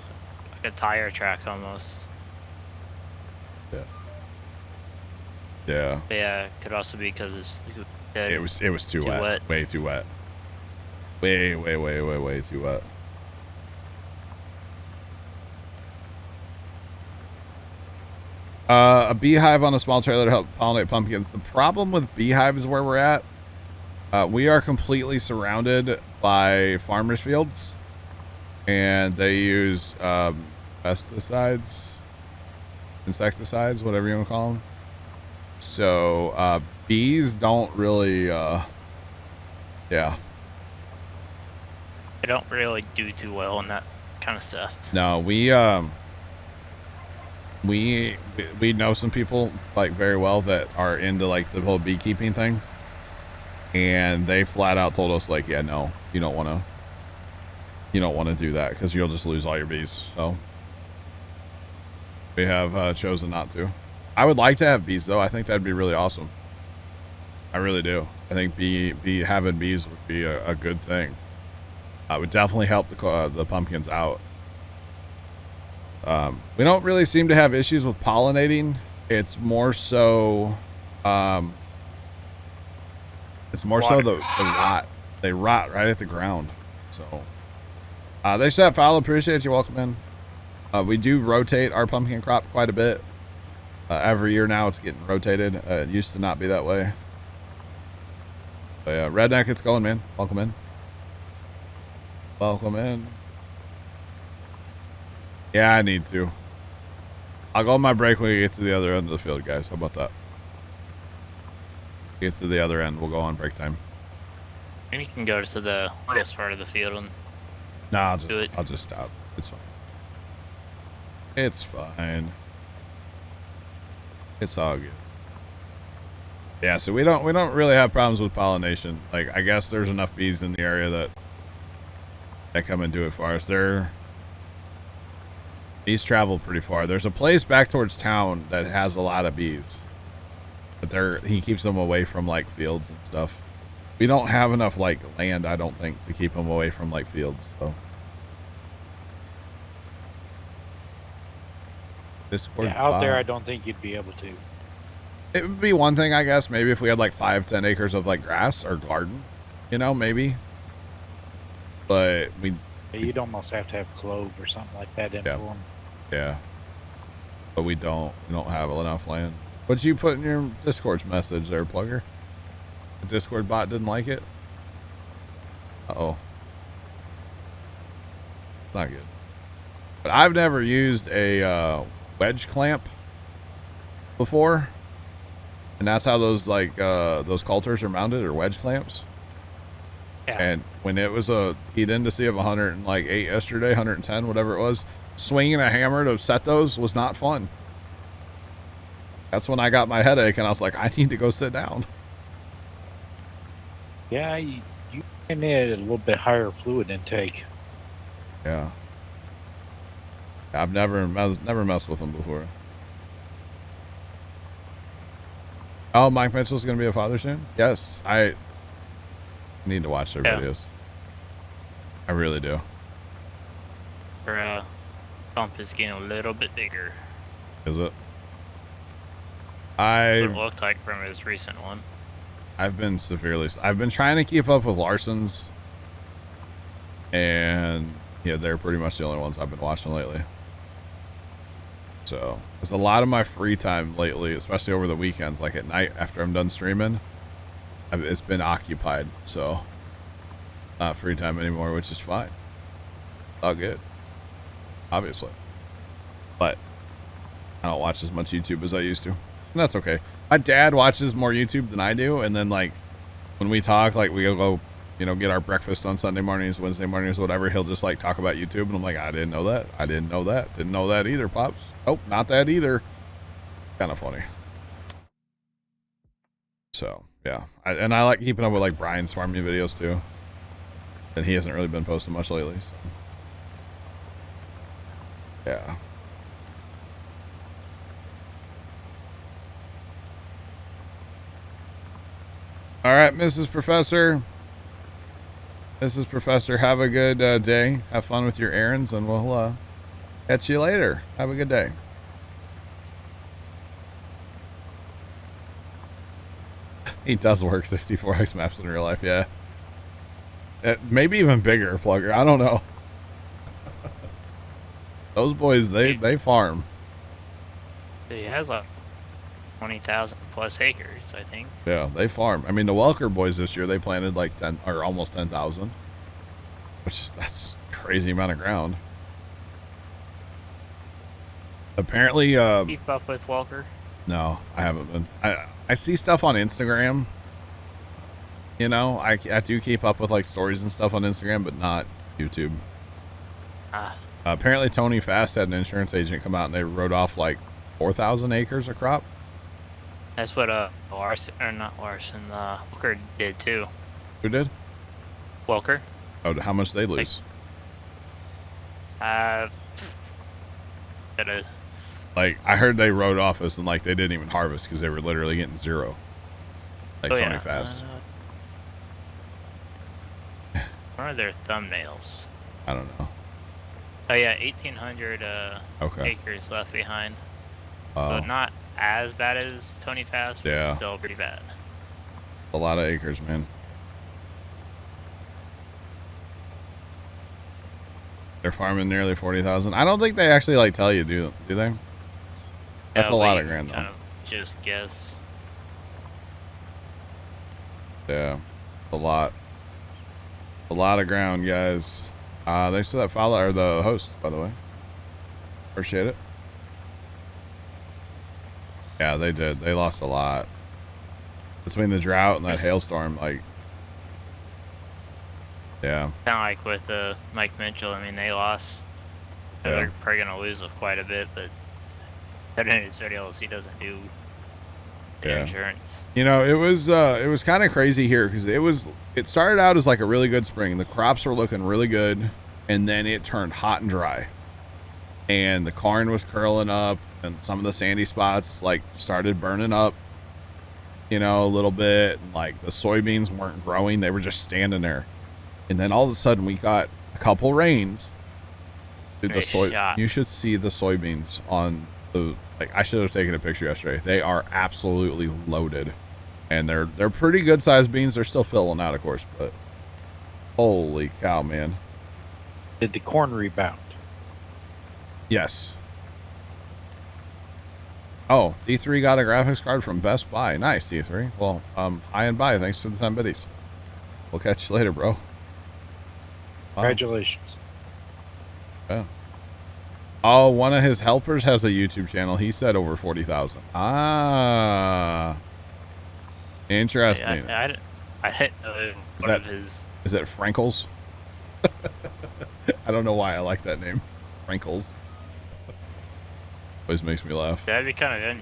tire track almost. Yeah. Yeah. But yeah, it could also be because It was too wet. Way too wet. Way too wet. A beehive on a small trailer to help pollinate pumpkins. The problem with beehives where we're at, we are completely surrounded by farmers' fields, and they use pesticides, insecticides, whatever you want to call them. So bees don't really, yeah. They don't really do too well in that kind of stuff. No, we know some people like very well that are into like the whole beekeeping thing, and they flat out told us like, yeah, no, you don't want to do that because you'll just lose all your bees. So we have chosen not to. I would like to have bees though. I think that'd be really awesome. I really do. I think having bees would be a good thing. It would definitely help the pumpkins out. We don't really seem to have issues with pollinating. It's more so, the rot. They rot right at the ground. So, they said, "Foul, appreciate you. Welcome in." We do rotate our pumpkin crop quite a bit. Every year now, it's getting rotated. It used to not be that way. So yeah, Redneck, it's going, man. Welcome in. Welcome in. Yeah, I need to. I'll go on my break when we get to the other end of the field, guys. How about that? Get to the other end, we'll go on break time. Maybe you can go to the highest part of the field and Nah, do it. I'll just stop. It's fine. It's fine. It's all good. Yeah, so we don't really have problems with pollination. Like, I guess there's enough bees in the area that come and do it for us. Bees travel pretty far. There's a place back towards town that has a lot of bees, but he keeps them away from like fields and stuff. we don't have enough like land, I don't think, to keep them away from like fields. So Discord Yeah, out there, bot. I don't think you'd be able to. It would be one thing, I guess, maybe if we had like 5-10 acres of like grass or garden, you know, maybe. But You'd almost have to have clove or something like that in for them. yeah. But we don't have enough land. What'd you put in your Discord message there, Plugger? The Discord bot didn't like it? Uh-oh. Not good. But I've never used a wedge clamp before. And that's how those like those coulters are mounted, or wedge clamps. Yeah. And when it was a heat indice of 108 yesterday, 110, whatever it was, swinging a hammer to set those was not fun. That's when I got my headache, and I was like, I need to go sit down. Yeah, you need a little bit higher fluid intake. Yeah. I've never messed with them before. Oh, Mike Mitchell's going to be a father soon? Yes, I need to watch their videos. I really do. Her bump is getting a little bit bigger. Is it? It looked like from his recent one. I've been trying to keep up with Larson's, and yeah, they're pretty much the only ones I've been watching lately. So it's a lot of my free time lately, especially over the weekends, like at night after I'm done streaming. It's been occupied, so not free time anymore, which is fine. All good, obviously, but I don't watch as much YouTube as I used to, and that's okay. My dad watches more YouTube than I do, and then like when we talk, like we go, you know, get our breakfast on Sunday mornings, Wednesday mornings, whatever, he'll just like talk about YouTube, and I'm like, I didn't know that. I didn't know that. Didn't know that either, Pops. Oh, not that either. Kind of funny. So yeah, and I like keeping up with like Brian's farming videos too, and he hasn't really been posting much lately. So. Yeah. All right, Mrs. Professor. Mrs. Professor, have a good day. Have fun with your errands, and we'll catch you later. Have a good day. He does work 64x maps in real life, yeah. Maybe even bigger, Plugger. I don't know. Those boys, they farm. He has like 20,000 plus acres, I think. Yeah, they farm. I mean, the Welker boys this year, they planted like 10 or almost 10,000, that's crazy amount of ground. Apparently, Keep up with Walker. no, I haven't been. I see stuff on Instagram. You know, I do keep up with like stories and stuff on Instagram, but not YouTube. Apparently, Tony Fast had an insurance agent come out and they wrote off like 4,000 acres of crop. That's what Larson, or not Larson, Walker did too. Who did? Walker. Oh, how much they lose? Like, I heard they wrote off us and like they didn't even harvest because they were literally getting zero. Like Tony Fast. What are their thumbnails? I don't know. Oh yeah, 1,800 Okay. acres left behind. So not as bad as Tony Fast, but Yeah. still pretty bad. A lot of acres, man. They're farming nearly 40,000. I don't think they actually like tell you, do they? That's a lot of grand, though. Kind of just guess. Yeah, a lot of ground, guys. Thanks for that follow, or the host, by the way. Appreciate it. Yeah, they did. They lost a lot between the drought and that hailstorm. Like, yeah. Kind of like with Mike Mitchell. I mean, they lost. Yeah. They're probably gonna lose quite a bit, but in his videos, he doesn't do their insurance. You know, it was kind of crazy here because it started out as like a really good spring. The crops were looking really good, and then it turned hot and dry, and the corn was curling up, and some of the sandy spots like started burning up, you know, a little bit. And, like the soybeans weren't growing; they were just standing there. And then all of a sudden, we got a couple rains. Dude, Great shot. you should see the soybeans on the, like, I should have taken a picture yesterday. They are absolutely loaded, and they're pretty good sized beans. They're still filling out, of course, but holy cow, man. Did the corn rebound? Yes. Oh, D3 got a graphics card from Best Buy. Nice, D3. Well, hi and bye. Thanks for the 10 biddies. We'll catch you later, bro. Wow. Congratulations. Yeah. Oh, one of his helpers has a YouTube channel. He said over 40,000. Ah. Interesting. I hit one of his. Is that Frankles? I don't know why I like that name. Frankles. Always makes me laugh. That'd be kind of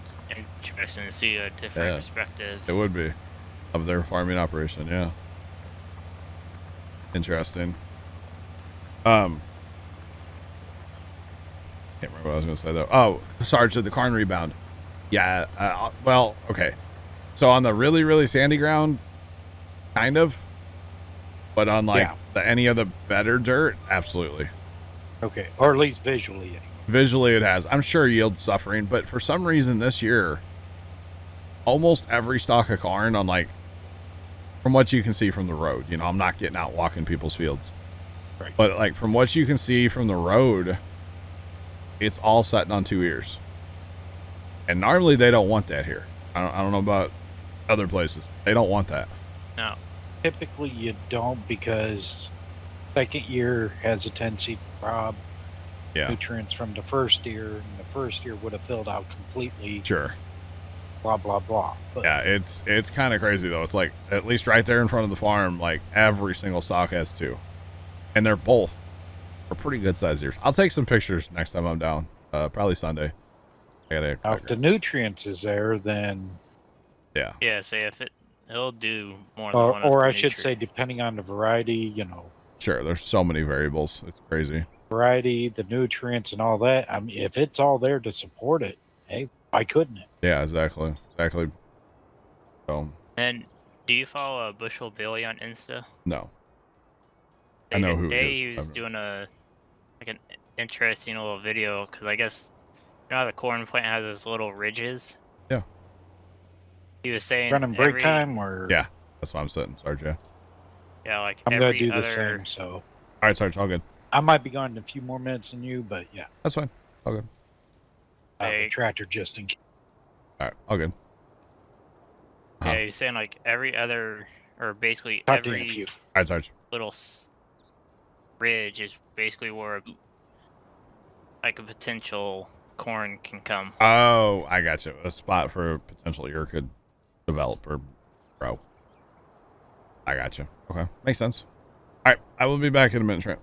interesting to see a different perspective. It would be. Of their farming operation, yeah. Interesting. Can't remember what I was going to say, though. Oh, Sarge, did the corn rebound? Yeah, well, okay. So on the really, really sandy ground, kind of. But on, like, any of the better dirt, absolutely. Okay, or at least visually. Anyway. Visually, it has. I'm sure yield's suffering, but for some reason this year, almost every stalk of corn on, like, from what you can see from the road, you know, I'm not getting out walking people's fields. Right. But, like, from what you can see from the road, it's all setting on 2 ears. And normally they don't want that here. I don't know about other places. They don't want that. No. Typically you don't, because second year has a tendency to rob nutrients from the first year, and the first year would have filled out completely. Sure. Blah, blah, blah. But yeah, it's kind of crazy, though. It's like, at least right there in front of the farm, like, every single stock has 2. And they're both are pretty good sized ears. I'll take some pictures next time I'm down. Probably Sunday. Now, if the nutrients is there, then... Yeah. Yeah, say if it'll do more than one. Or I should say, depending on the variety, you know. Sure, there's so many variables. It's crazy. Variety, the nutrients, and all that. I mean, if it's all there to support it, hey, why couldn't it? Yeah, exactly. So. And do you follow Bushel Billy on Insta? No. I know who he was doing an interesting little video, because I guess you know how the corn plant has those little ridges. Yeah. He was saying running break time, or yeah, that's why I'm sitting, Sarge. Yeah, like I'm gonna do the same. So. All right, Sarge, all good. I might be gone in a few more minutes than you, but yeah. That's fine. All good. The tractor just in case. All right, all good. Yeah, he's saying like every other, or basically Talk every to you. All right, Sarge. little ridge is basically where like a potential corn can come. Oh, I got you. A spot for a potential ear could develop or grow. I got you. Okay, makes sense. All right, I will be back in a minute, Trent.